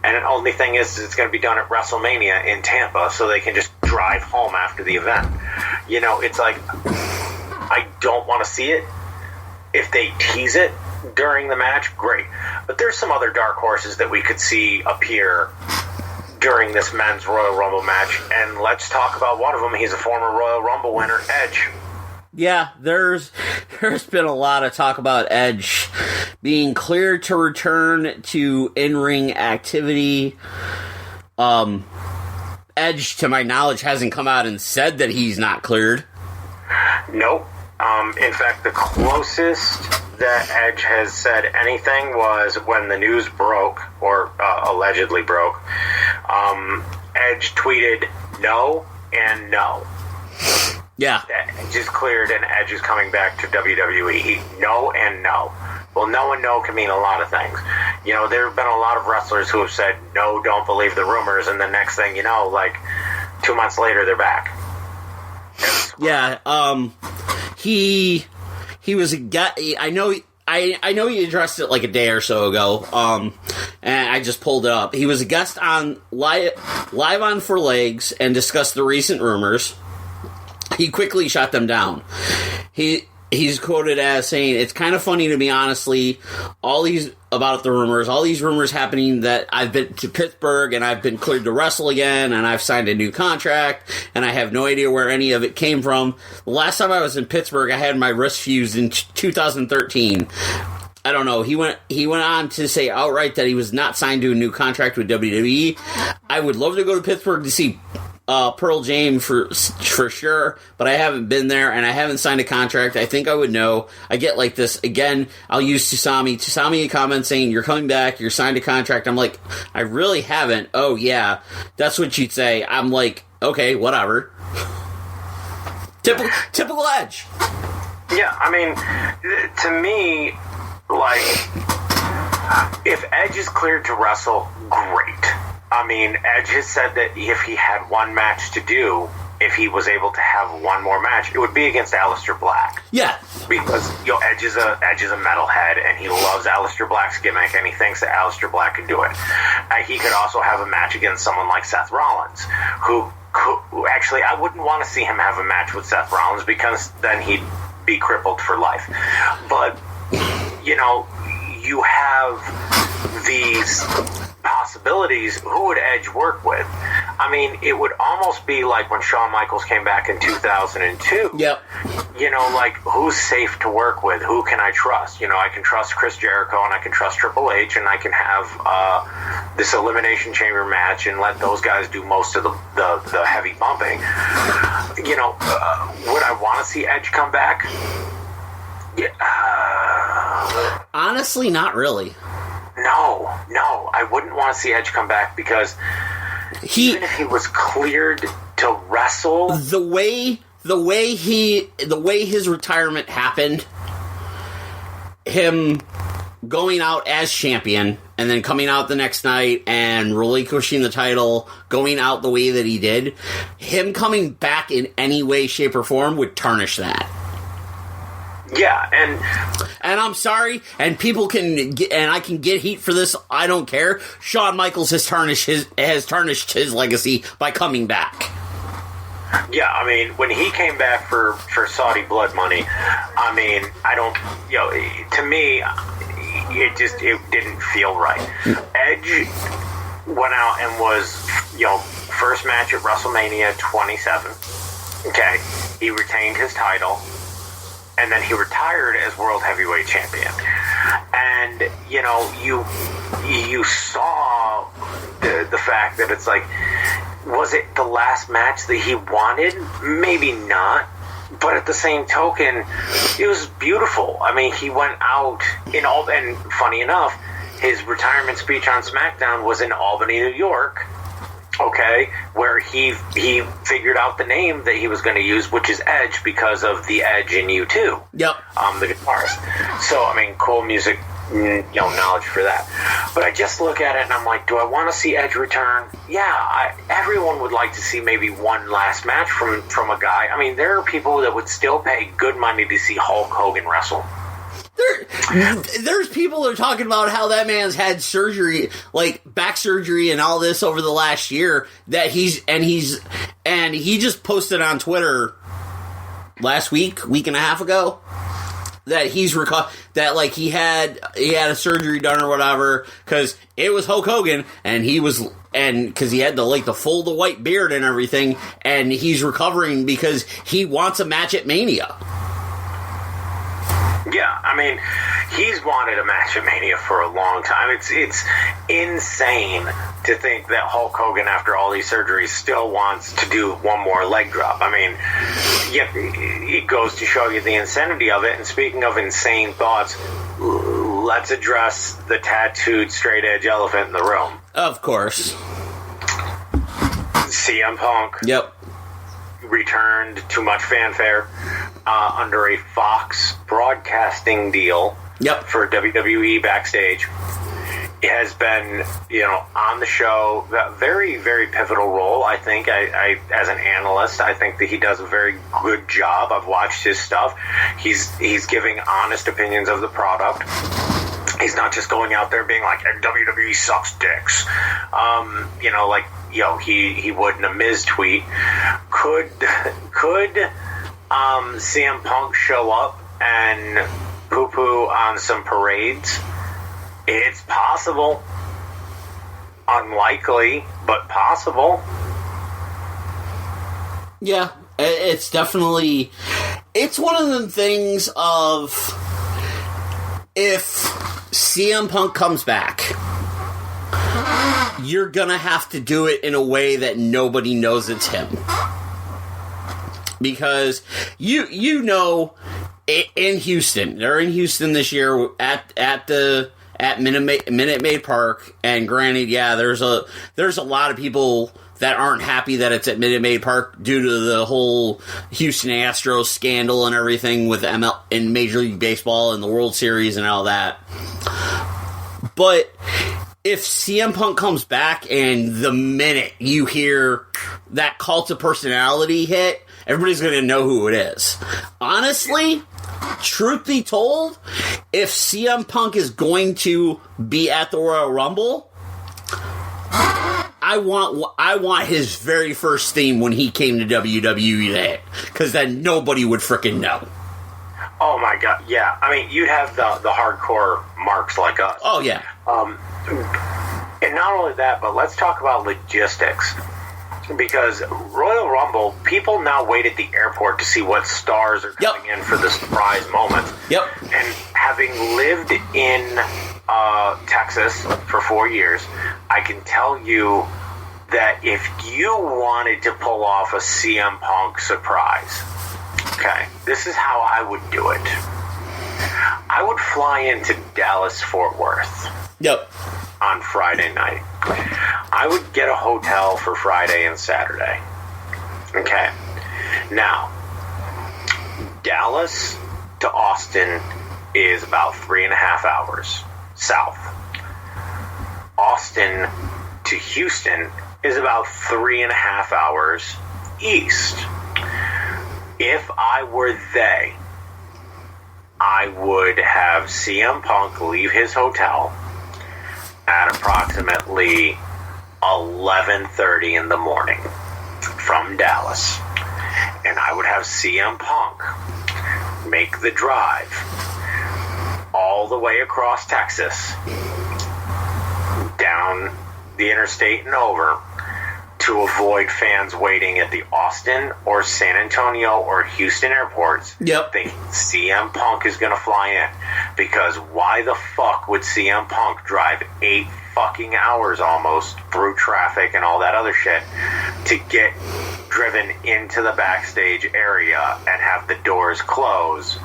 And the only thing is it's going to be done at WrestleMania in Tampa, so they can just drive home after the event. You know, it's like, I don't want to see it. If they tease it during the match, great. But there's some other dark horses that we could see appear during this men's Royal Rumble match, and let's talk about one of them. He's a former Royal Rumble winner, Edge. Yeah, there's been a lot of talk about Edge being cleared to return to in-ring activity. Edge, to my knowledge, hasn't come out and said that he's not cleared. Nope. In fact, the closest that Edge has said anything was when the news broke, or allegedly broke. Edge tweeted no and no. Yeah. Edge is cleared and Edge is coming back to WWE. No and no. Well, no and no can mean a lot of things. You know, there have been a lot of wrestlers who have said, no, don't believe the rumors, and the next thing you know, like 2 months later, they're back. Yeah, he was a guy. I know he addressed it like a day or so ago. And I just pulled it up. He was a guest on Live on For Legs and discussed the recent rumors. He quickly shut them down. He's quoted as saying, "It's kind of funny to me, honestly, all these rumors happening that I've been to Pittsburgh and I've been cleared to wrestle again and I've signed a new contract and I have no idea where any of it came from. The last time I was in Pittsburgh, I had my wrist fused in 2013. I don't know." He went on to say outright that he was not signed to a new contract with WWE. I would love to go to Pittsburgh to see Pearl Jam for sure, but I haven't been there and I haven't signed a contract. I think I would know. I get like this again. I'll use Tsami comments saying, "You're coming back, you're signed a contract." I'm like, I really haven't. Oh yeah, that's what you'd say. I'm like, okay, whatever. Typical Edge. Yeah, I mean, to me, like, if Edge is cleared to wrestle, great. I mean, Edge has said that if he had one match to do, if he was able to have one more match, it would be against Aleister Black. Yeah. Because, you know, Edge is a metalhead, and he loves Aleister Black's gimmick, and he thinks that Aleister Black can do it. He could also have a match against someone like Seth Rollins, who actually, I wouldn't want to see him have a match with Seth Rollins, because then he'd be crippled for life. But, you know, you have these possibilities. Who would Edge work with? I mean, it would almost be like when Shawn Michaels came back in 2002. Yep. You know, like, who's safe to work with? Who can I trust? You know, I can trust Chris Jericho and I can trust Triple H, and I can have this Elimination Chamber match and let those guys do most of the heavy bumping. You know, would I want to see Edge come back? Yeah. Honestly, not really. No, I wouldn't want to see Edge come back, because even if he was cleared to wrestle, the way the way his retirement happened, him going out as champion and then coming out the next night and relinquishing the title, going out the way that he did, him coming back in any way, shape, or form would tarnish that. Yeah, and I'm sorry, and people can get, and I can get heat for this. I don't care. Shawn Michaels has tarnished his legacy by coming back. Yeah, I mean, when he came back for Saudi blood money, I mean, I don't, to me, it didn't feel right. Edge went out and was, first match at WrestleMania 27. Okay, he retained his title, and then he retired as World Heavyweight Champion. And, you saw the fact that it's like, was it the last match that he wanted? Maybe not. But at the same token, it was beautiful. I mean, he went out and funny enough, his retirement speech on SmackDown was in Albany, New York. Okay, where he figured out the name that he was going to use, which is Edge, because of the Edge in U2. Yep. The guitarist. So, I mean, cool music, knowledge for that. But I just look at it and I'm like, do I want to see Edge return? Yeah, everyone would like to see maybe one last match from a guy. I mean, there are people that would still pay good money to see Hulk Hogan wrestle. There's people that are talking about how that man's had surgery, like back surgery and all this over the last year, that he just posted on Twitter last week and a half ago that he's that like he had a surgery done or whatever, because it was Hulk Hogan and because he had the full the white beard and everything, and he's recovering because he wants a match at Mania. Yeah, I mean, he's wanted a match at Mania for a long time. It's insane to think that Hulk Hogan, after all these surgeries, still wants to do one more leg drop. I mean, yeah, it goes to show you the insanity of it. And speaking of insane thoughts, let's address the tattooed straight edge elephant in the room. Of course. CM Punk. Yep. Returned to much fanfare under a Fox broadcasting deal. Yep. For WWE backstage. It has been, on the show, a very, very pivotal role. I think, I as an analyst, I think that he does a very good job. I've watched his stuff. He's giving honest opinions of the product. He's not just going out there being like, WWE sucks dicks. He would in a Miz tweet. Could CM Punk show up and poo-poo on some parades? It's possible. Unlikely, but possible. Yeah, it's definitely... It's one of them things of... If CM Punk comes back, you're gonna have to do it in a way that nobody knows it's him. Because in Houston, they're in Houston this year at Minute Maid Park, and granted, yeah, there's a lot of people that aren't happy that it's at Minute Maid Park due to the whole Houston Astros scandal and everything with ML in Major League Baseball and the World Series and all that. But if CM Punk comes back and the minute you hear that Cult of Personality hit, everybody's going to know who it is. Honestly, truth be told, if CM Punk is going to be at the Royal Rumble, I want his very first theme when he came to WWE to hit, because then nobody would frickin' know. Oh my god, yeah. I mean, you'd have the hardcore marks like us. Oh yeah. And not only that, but let's talk about logistics. Because Royal Rumble, people now wait at the airport to see what stars are coming in for the surprise moments. Yep. And having lived in Texas for 4 years, I can tell you that if you wanted to pull off a CM Punk surprise, okay, this is how I would do it. I would fly into Dallas-Fort Worth. Yep. On Friday night. I would get a hotel for Friday and Saturday. Okay. Now, Dallas to Austin is about 3.5 hours south. Austin to Houston is about 3.5 hours east. If I were they, I would have CM Punk leave his hotel at approximately 11:30 in the morning from Dallas. And I would have CM Punk make the drive all the way across Texas, down the interstate and over, to avoid fans waiting at the Austin or San Antonio or Houston airports. Yep. Thinking CM Punk is going to fly in. Because why the fuck would CM Punk drive 8 fucking hours almost through traffic and all that other shit to get driven into the backstage area and have the doors close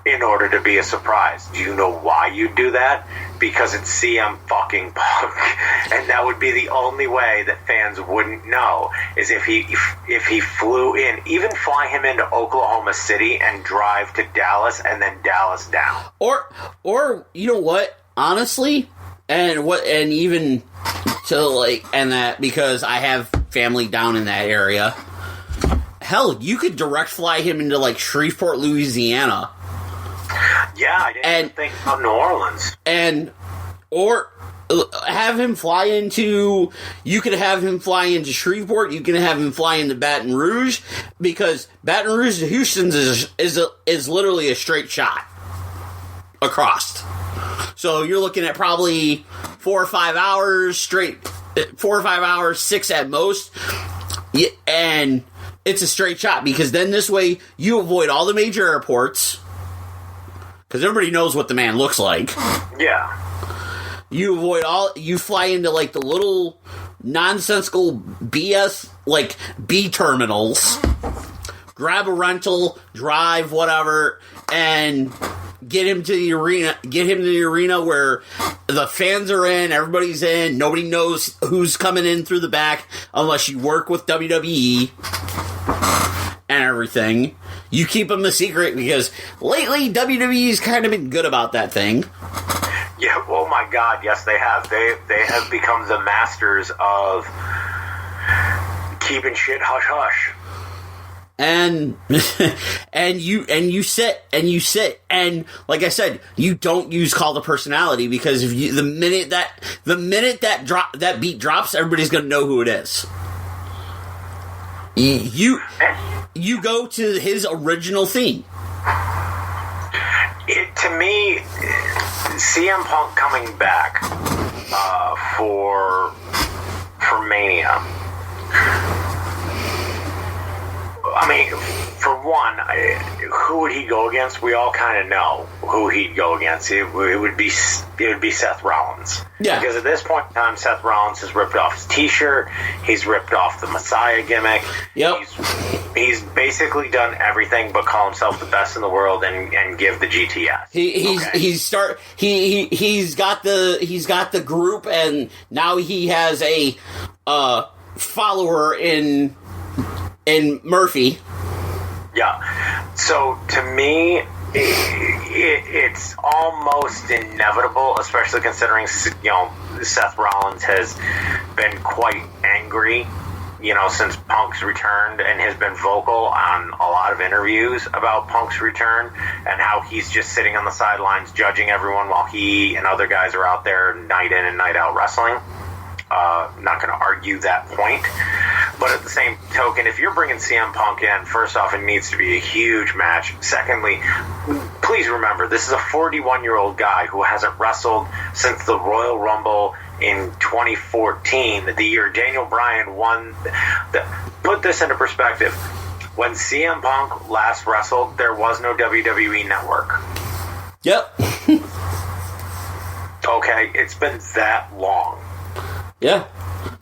in order to be a surprise? Do you know why you do that? Because it's CM fucking Punk, and that would be the only way that fans wouldn't know, is if he flew in, even fly him into Oklahoma City and drive to Dallas and then Dallas down. Or you know what? Honestly, and even to that, because I have family down in that area. Hell, you could direct fly him into Shreveport, Louisiana. Yeah, I didn't think of New Orleans. Or have him fly into... You could have him fly into Shreveport. You can have him fly into Baton Rouge. Because Baton Rouge to Houston is literally a straight shot across. So you're looking at probably 4 or 5 hours straight. 4 or 5 hours, 6 at most. Yeah, and it's a straight shot. Because then this way you avoid all the major airports. Because everybody knows what the man looks like. Yeah. You avoid you fly into the little nonsensical BS, B terminals, grab a rental, drive, whatever, and get him to the arena where the fans are in, everybody's in, nobody knows who's coming in through the back unless you work with WWE and everything. You keep them a secret because lately WWE's kind of been good about that thing. Yeah, oh my God, yes they have. They have become the masters of keeping shit hush hush. And you sit and like I said, you don't use Call to Personality because if the minute that beat drops, everybody's gonna know who it is. You go to his original theme. To me, CM Punk coming back for Mania. I mean, for one, who would he go against? We all kind of know who he'd go against. It would be Seth Rollins. Yeah. Because at this point in time, Seth Rollins has ripped off his T-shirt. He's ripped off the Messiah gimmick. Yep. He's basically done everything but call himself the best in the world and give the GTS. He's got the group, and now he has a follower in Murphy. Yeah. So to me, it's almost inevitable, especially considering Seth Rollins has been quite angry, since Punk's returned, and has been vocal on a lot of interviews about Punk's return and how he's just sitting on the sidelines judging everyone while he and other guys are out there night in and night out wrestling. Not going to argue that point. But at the same token, if you're bringing CM Punk in, first off, it needs to be a huge match. Secondly, please remember, this is a 41-year-old guy who hasn't wrestled since the Royal Rumble in 2014, the year Daniel Bryan won. Put this into perspective. When CM Punk last wrestled, there was no WWE Network. Yep. Okay, it's been that long. Yeah.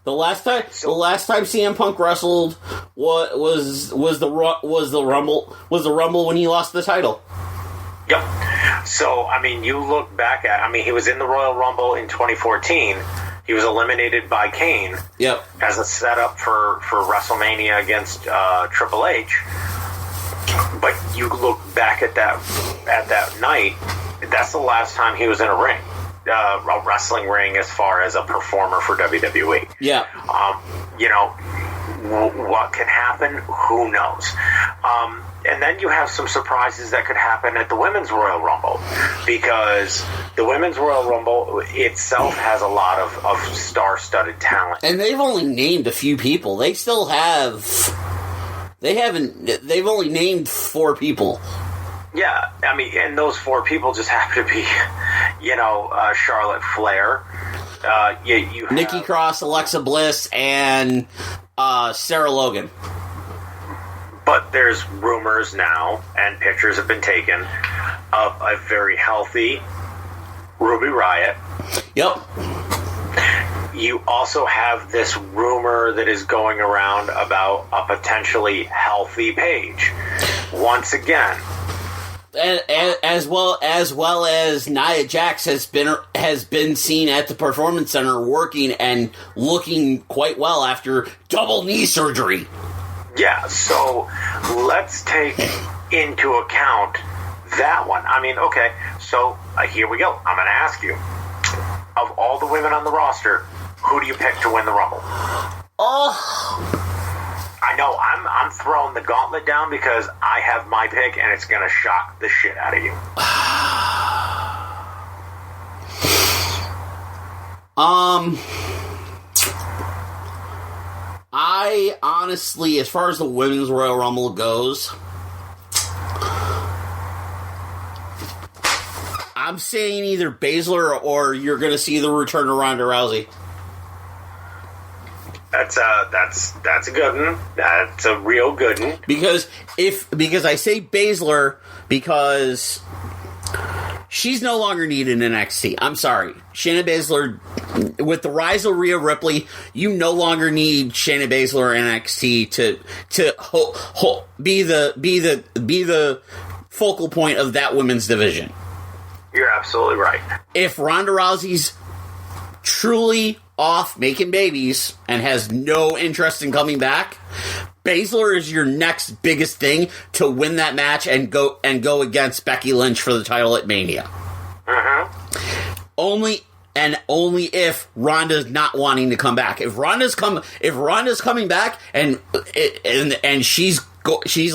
The last time CM Punk wrestled was the Rumble when he lost the title. Yep. So you look back at he was in the Royal Rumble in 2014. He was eliminated by Kane. Yep. As a setup for WrestleMania against Triple H. But you look back at that night, that's the last time he was in a ring. A wrestling ring as far as a performer for WWE. Yeah. What can happen? Who knows? And then you have some surprises that could happen at the Women's Royal Rumble, because the Women's Royal Rumble itself has a lot of star-studded talent. And they've only named a few people. They still have... They've only named 4 people. Yeah, I mean, and those 4 people just happen to be, Charlotte Flair. You have Nikki Cross, Alexa Bliss, and Sarah Logan. But there's rumors now, and pictures have been taken, of a very healthy Ruby Riott. Yep. You also have this rumor that is going around about a potentially healthy Paige. Once again. As well as Nia Jax has been seen at the Performance Center working and looking quite well after double knee surgery. Yeah, so let's take into account that one. I mean, okay, so here we go. I'm going to ask you, of all the women on the roster, who do you pick to win the Rumble? I know, I'm throwing the gauntlet down because I have my pick and it's going to shock the shit out of you. I honestly, as far as the Women's Royal Rumble goes, I'm saying either Baszler or you're going to see the return of Ronda Rousey. That's a good one. That's a real good one. Because I say Baszler because she's no longer needed in NXT. I'm sorry. Shayna Baszler, with the rise of Rhea Ripley, you no longer need Shayna Baszler in NXT to be the focal point of that women's division. You're absolutely right. If Ronda Rousey's truly off making babies and has no interest in coming back, Baszler is your next biggest thing to win that match and go against Becky Lynch for the title at Mania. Only if Ronda's not wanting to come back. If Ronda's coming back and she's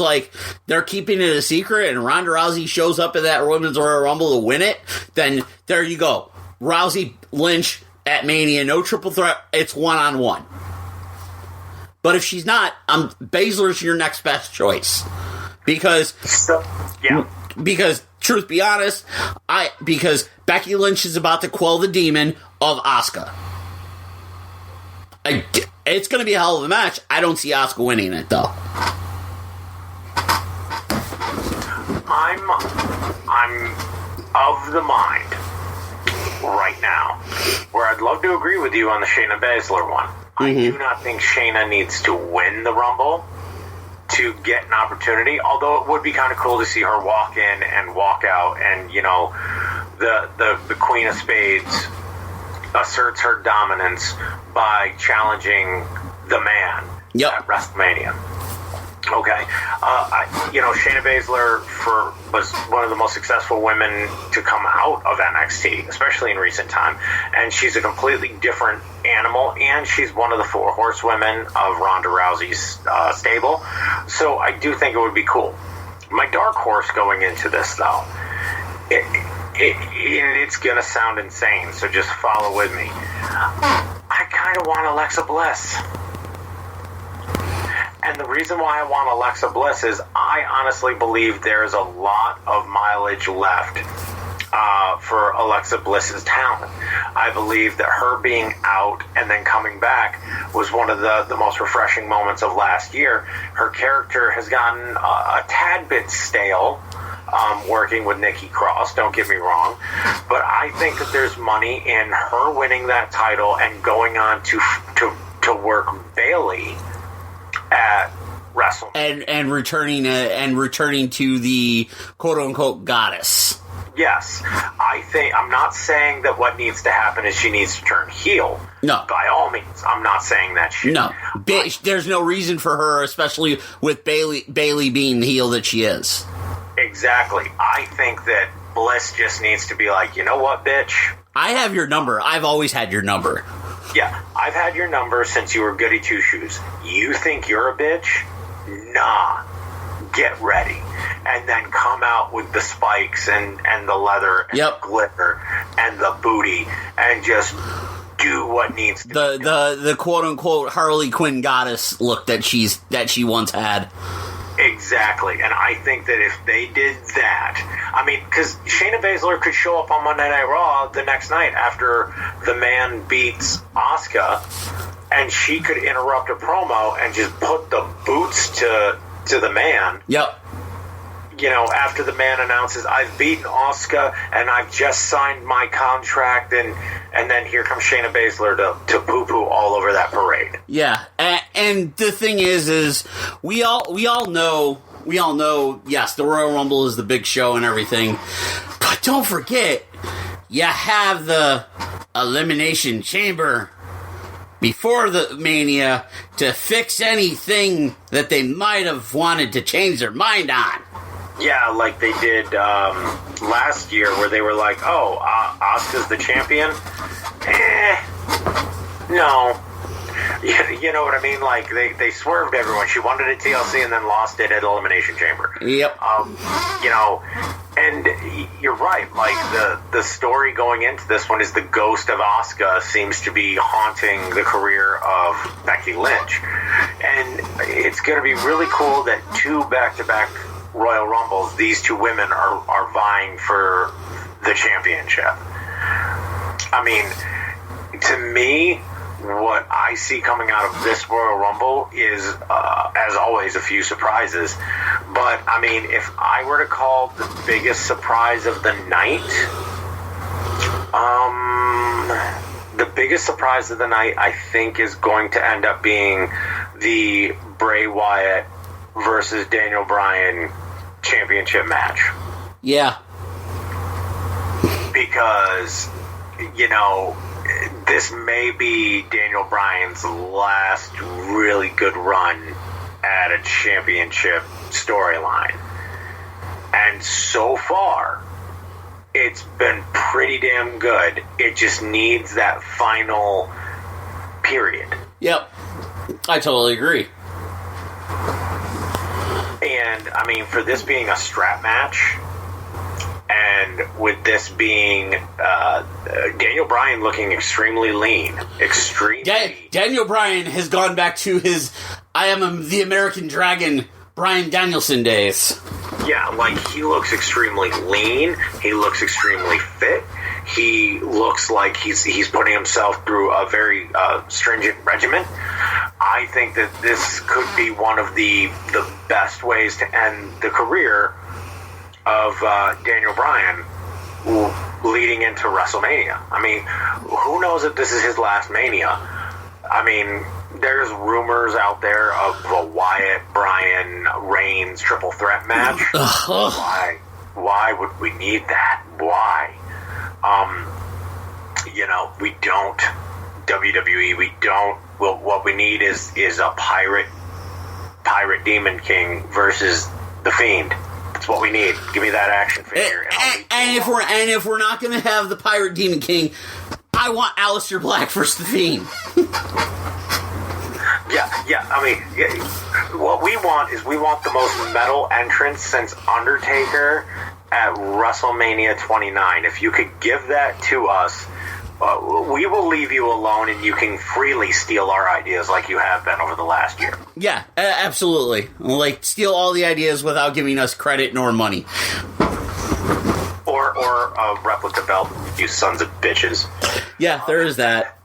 like, they're keeping it a secret, and Ronda Rousey shows up at that Women's Royal Rumble to win it, then there you go. Rousey, Lynch at Mania, no triple threat, it's one-on-one. But if she's not, Baszler's your next best choice. Because truth be honest, because Becky Lynch is about to quell the demon of Asuka. It's going to be a hell of a match. I don't see Asuka winning it, though. I'm of the mind right now where I'd love to agree with you on the Shayna Baszler one. I do not think Shayna needs to win the Rumble to get an opportunity, although it would be kind of cool to see her walk in and walk out, and the Queen of Spades asserts her dominance by challenging the man at WrestleMania. Okay. Shayna Baszler was one of the most successful women to come out of NXT, especially in recent time. And she's a completely different animal, and she's one of the 4 horsewomen of Ronda Rousey's stable. So I do think it would be cool. My dark horse going into this, though, it's going to sound insane, so just follow with me. I kind of want Alexa Bliss. And the reason why I want Alexa Bliss is I honestly believe there's a lot of mileage left for Alexa Bliss's talent. I believe that her being out and then coming back was one of the most refreshing moments of last year. Her character has gotten a tad bit stale, working with Nikki Cross, don't get me wrong, but I think that there's money in her winning that title and going on to work Bayley at WrestleMania and returning to the quote unquote goddess. Yes, I'm not saying that what needs to happen is she needs to turn heel. No. By all means, I'm not saying that shit. No. There's no reason for her, especially with Bayley being the heel that she is. Exactly. I think that Bliss just needs to be like, you know what, bitch? I have your number. I've always had your number. Yeah, I've had your number since you were goody two-shoes. You think you're a bitch? Nah. Get ready. And then come out with the spikes and the leather and the glitter and the booty and just do what needs to be done. The quote-unquote Harley Quinn goddess look that she once had. Exactly, and I think that if they did that, I mean, because Shayna Baszler could show up on Monday Night Raw the next night after the man beats Asuka, and she could interrupt a promo and just put the boots to the man. Yep. You know, after the man announces, I've beaten Asuka and I've just signed my contract, and then here comes Shayna Baszler to poo-poo all over that parade. Yeah, and the thing is we all know, yes, the Royal Rumble is the big show and everything, but don't forget, you have the Elimination Chamber before the Mania to fix anything that they might have wanted to change their mind on. Yeah, like they did last year where they were like, oh, Asuka's the champion? No. You know what I mean? Like, they swerved everyone. She wanted it TLC and then lost it at Elimination Chamber. Yep. You know, and you're right. Like, the story going into this one is the ghost of Asuka seems to be haunting the career of Becky Lynch. And it's going to be really cool that 2 back-to-back Royal Rumbles, these 2 women are vying for the championship. I mean, to me, what I see coming out of this Royal Rumble is, as always, a few surprises. But, I mean, if I were to call the biggest surprise of the night, the biggest surprise of the night, I think, is going to end up being the Bray Wyatt versus Daniel Bryan championship match. Yeah. Because, you know, this may be Daniel Bryan's last really good run at a championship storyline. And so far, it's been pretty damn good. It just needs that final period. Yep. I totally agree. And, I mean, for this being a strap match, and with this being Daniel Bryan looking extremely lean. Daniel Bryan has gone back to his I am the American Dragon Bryan Danielson days. Yeah, like, he looks extremely lean. He looks extremely fit. He looks like he's putting himself through a very stringent regimen. I think that this could be one of the best ways to end the career of Daniel Bryan leading into WrestleMania. I mean, who knows if this is his last Mania? I mean, there's rumors out there of a Wyatt, Bryan, Reigns triple threat match. Why would we need that? Why? You know, we don't. WWE, we don't. Well, what we need is a pirate Demon King versus the Fiend. That's what we need. Give me that action figure. And if we're not going to have the Pirate Demon King, I want Aleister Black versus the Fiend. Yeah. I mean, what we want is we want the most metal entrance since Undertaker at WrestleMania 29. If you could give that to us, we will leave you alone and you can freely steal our ideas like you have been over the last year. Yeah, absolutely. Like, steal all the ideas without giving us credit nor money. Or a replica belt, you sons of bitches. Yeah, there is that.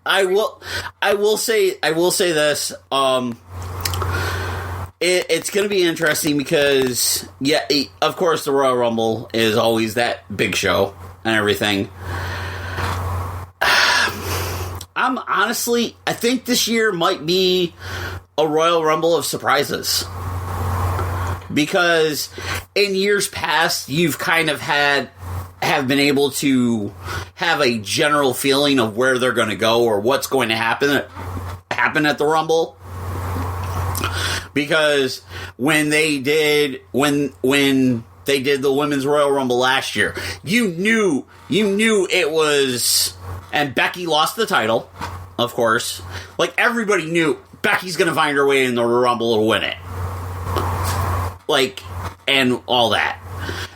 I will say this. It's going to be interesting because, yeah, of course, the Royal Rumble is always that big show and everything. I think this year might be a Royal Rumble of surprises. Because in years past, you've kind of had have been able to have a general feeling of where they're going to go or what's going to happen at the Rumble. Because when they did the Women's Royal Rumble last year, you knew it was, and Becky lost the title, of course. Like, everybody knew Becky's going to find her way in the Rumble to win it. Like, and all that.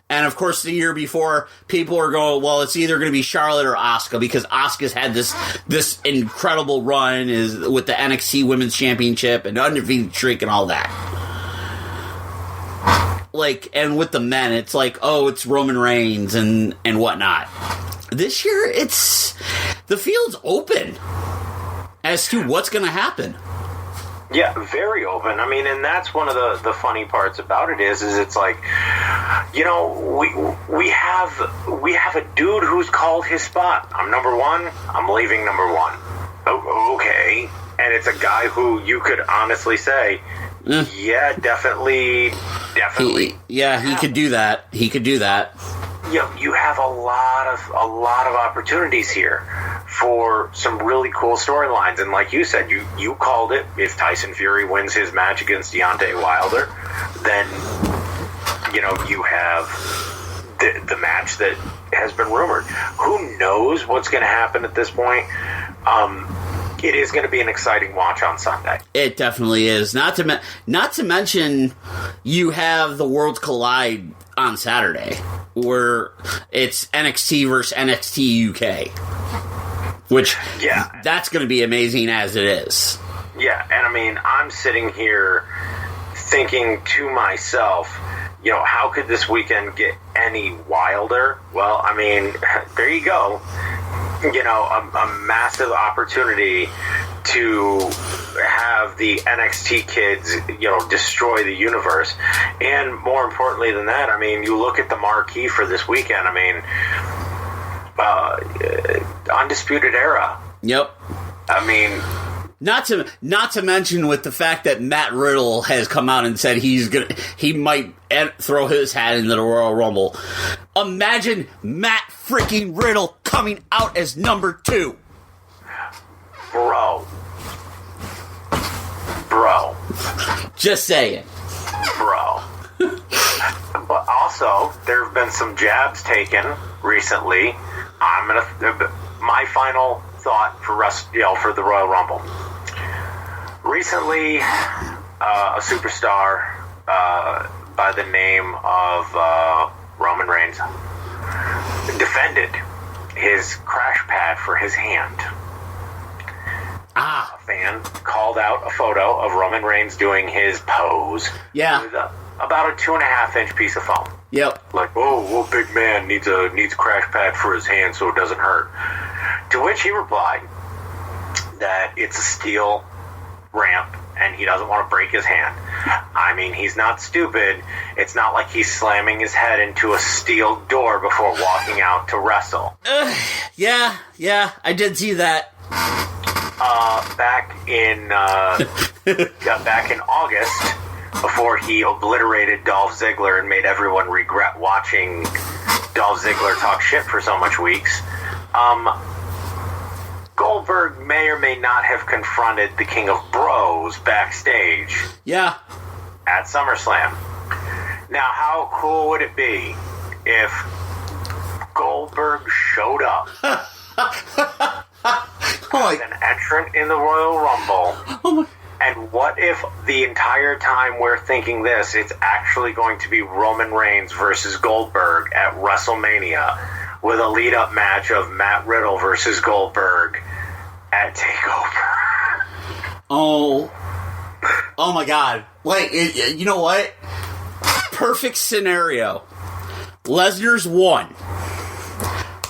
And of course, the year before, people are going, well, it's either going to be Charlotte or Asuka, because Asuka's had this incredible run with the NXT Women's Championship and undefeated streak and all that. Like, and with the men, it's like, oh, it's Roman Reigns and whatnot. This year, the field's open as to what's going to happen. Yeah, very open. I mean, and that's one of the funny parts about it is it's like, you know, we have a dude who's called his spot. I'm number one. I'm leaving number one. Oh, okay. And it's a guy who you could honestly say, yeah, definitely. He could do that. He could do that. You have a lot of opportunities here for some really cool storylines, and like you said, you called it. If Tyson Fury wins his match against Deontay Wilder, then you know you have the match that has been rumored. Who knows what's going to happen at this point? It is going to be an exciting watch on Sunday. It definitely is. Not to mention, you have the Worlds Collide on Saturday, where it's NXT versus NXT UK. Which, that's going to be amazing as it is. Yeah, and I mean, I'm sitting here thinking to myself, you know, how could this weekend get any wilder? Well, I mean, there you go. You know, a massive opportunity to have the NXT kids, you know, destroy the universe. And more importantly than that, I mean, you look at the marquee for this weekend, I mean, Undisputed Era. Yep. I mean, not to mention with the fact that Matt Riddle has come out and said he might throw his hat into the Royal Rumble. Imagine Matt freaking Riddle coming out as number 2. Bro. Just saying. Bro. But also, there have been some jabs taken recently. My final thought for the Royal Rumble. Recently, a superstar by the name of Roman Reigns defended his crash pad for his hand. A fan called out a photo of Roman Reigns doing his pose. Yeah. With about a 2.5-inch piece of foam. Yep. Like, oh, big man needs a crash pad for his hand so it doesn't hurt. To which he replied that it's a steel ramp and he doesn't want to break his hand. I mean, he's not stupid. It's not like he's slamming his head into a steel door before walking out to wrestle. Yeah, I did see that. Back in August, before he obliterated Dolph Ziggler and made everyone regret watching Dolph Ziggler talk shit for so much weeks, Goldberg may or may not have confronted the King of Bros backstage. Yeah. At SummerSlam. Now, how cool would it be if Goldberg showed up as an entrant in the Royal Rumble? And what if the entire time we're thinking this, it's actually going to be Roman Reigns versus Goldberg at WrestleMania with a lead-up match of Matt Riddle versus Goldberg at TakeOver? Oh my God. Like, you know what? Perfect scenario. Lesnar's 1.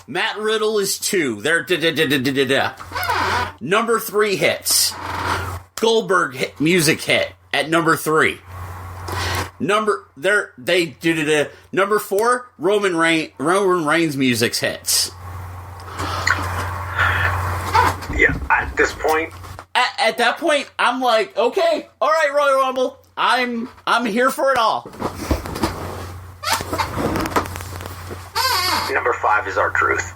Matt Riddle is 2. They're Number 3 hits. Goldberg music hit at number 3. Number 4, Roman Reigns music hits. Yeah, at this point, at that point, I'm like, okay, all right, Royal Rumble, I'm here for it all. Number 5 is R-Truth.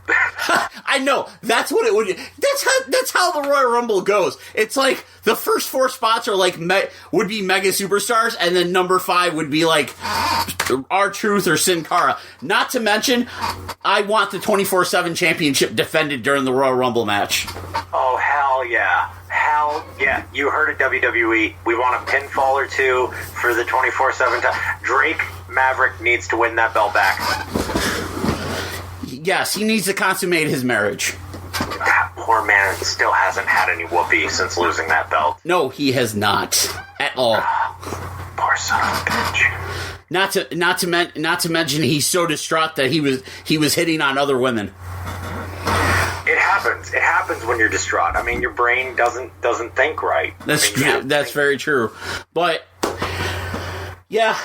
I know. That's what it would. That's how the Royal Rumble goes. It's like the first 4 spots are like would be mega superstars, and then number 5 would be like R-Truth or Sin Cara. Not to mention, I want the 24/7 championship defended during the Royal Rumble match. Oh, hell yeah. Hell yeah. You heard it, WWE. We want a pinfall or 2 for the 24/7 time. Drake Maverick needs to win that belt back. Yes, he needs to consummate his marriage. That poor man still hasn't had any whoopee since losing that belt. No, he has not at all. Poor son of a bitch. Not to mention he's so distraught that he was hitting on other women. It happens. It happens when you're distraught. I mean, your brain doesn't think right. That's true. That's very true. But yeah,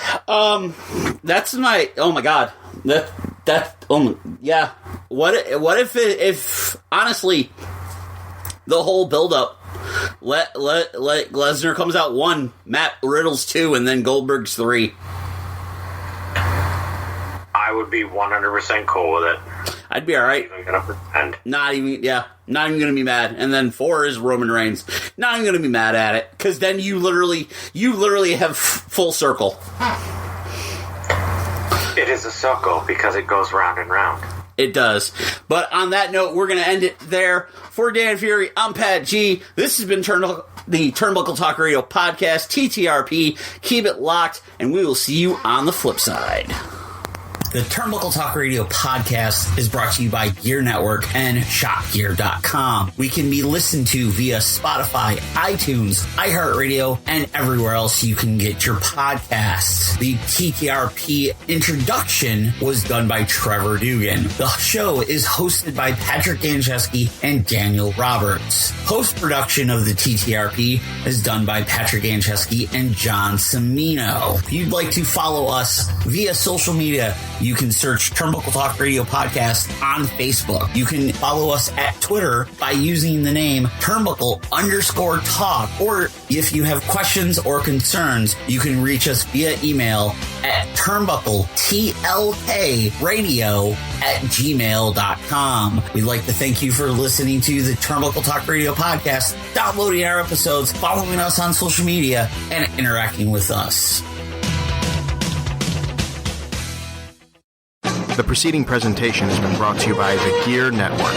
that's my. Oh my god. Yeah. What if honestly the whole build up let Lesnar comes out 1, Matt Riddle's 2, and then Goldberg's 3. I would be 100% cool with it. I'd be all right. Even gonna pretend. Not even gonna be mad. And then 4 is Roman Reigns. Not even gonna be mad at it, because then you literally have full circle. It is a circle because it goes round and round. It does. But on that note, we're going to end it there. For Dan Fury, I'm Pat G. This has been the Turnbuckle Talk Radio Podcast, TTRP. Keep it locked, and we will see you on the flip side. The Turnbuckle Talk Radio Podcast is brought to you by Gear Network and ShopGear.com. We can be listened to via Spotify, iTunes, iHeartRadio, and everywhere else you can get your podcasts. The TTRP introduction was done by Trevor Dugan. The show is hosted by Patrick Gancheski and Daniel Roberts. Post-production of the TTRP is done by Patrick Gancheski and John Cimino. If you'd like to follow us via social media, you can search Turnbuckle Talk Radio Podcast on Facebook. You can follow us at Twitter by using the name Turnbuckle_Talk. Or if you have questions or concerns, you can reach us via email at turnbuckletlkradio@gmail.com. We'd like to thank you for listening to the Turnbuckle Talk Radio Podcast, downloading our episodes, following us on social media, and interacting with us. The preceding presentation has been brought to you by the Gear Network.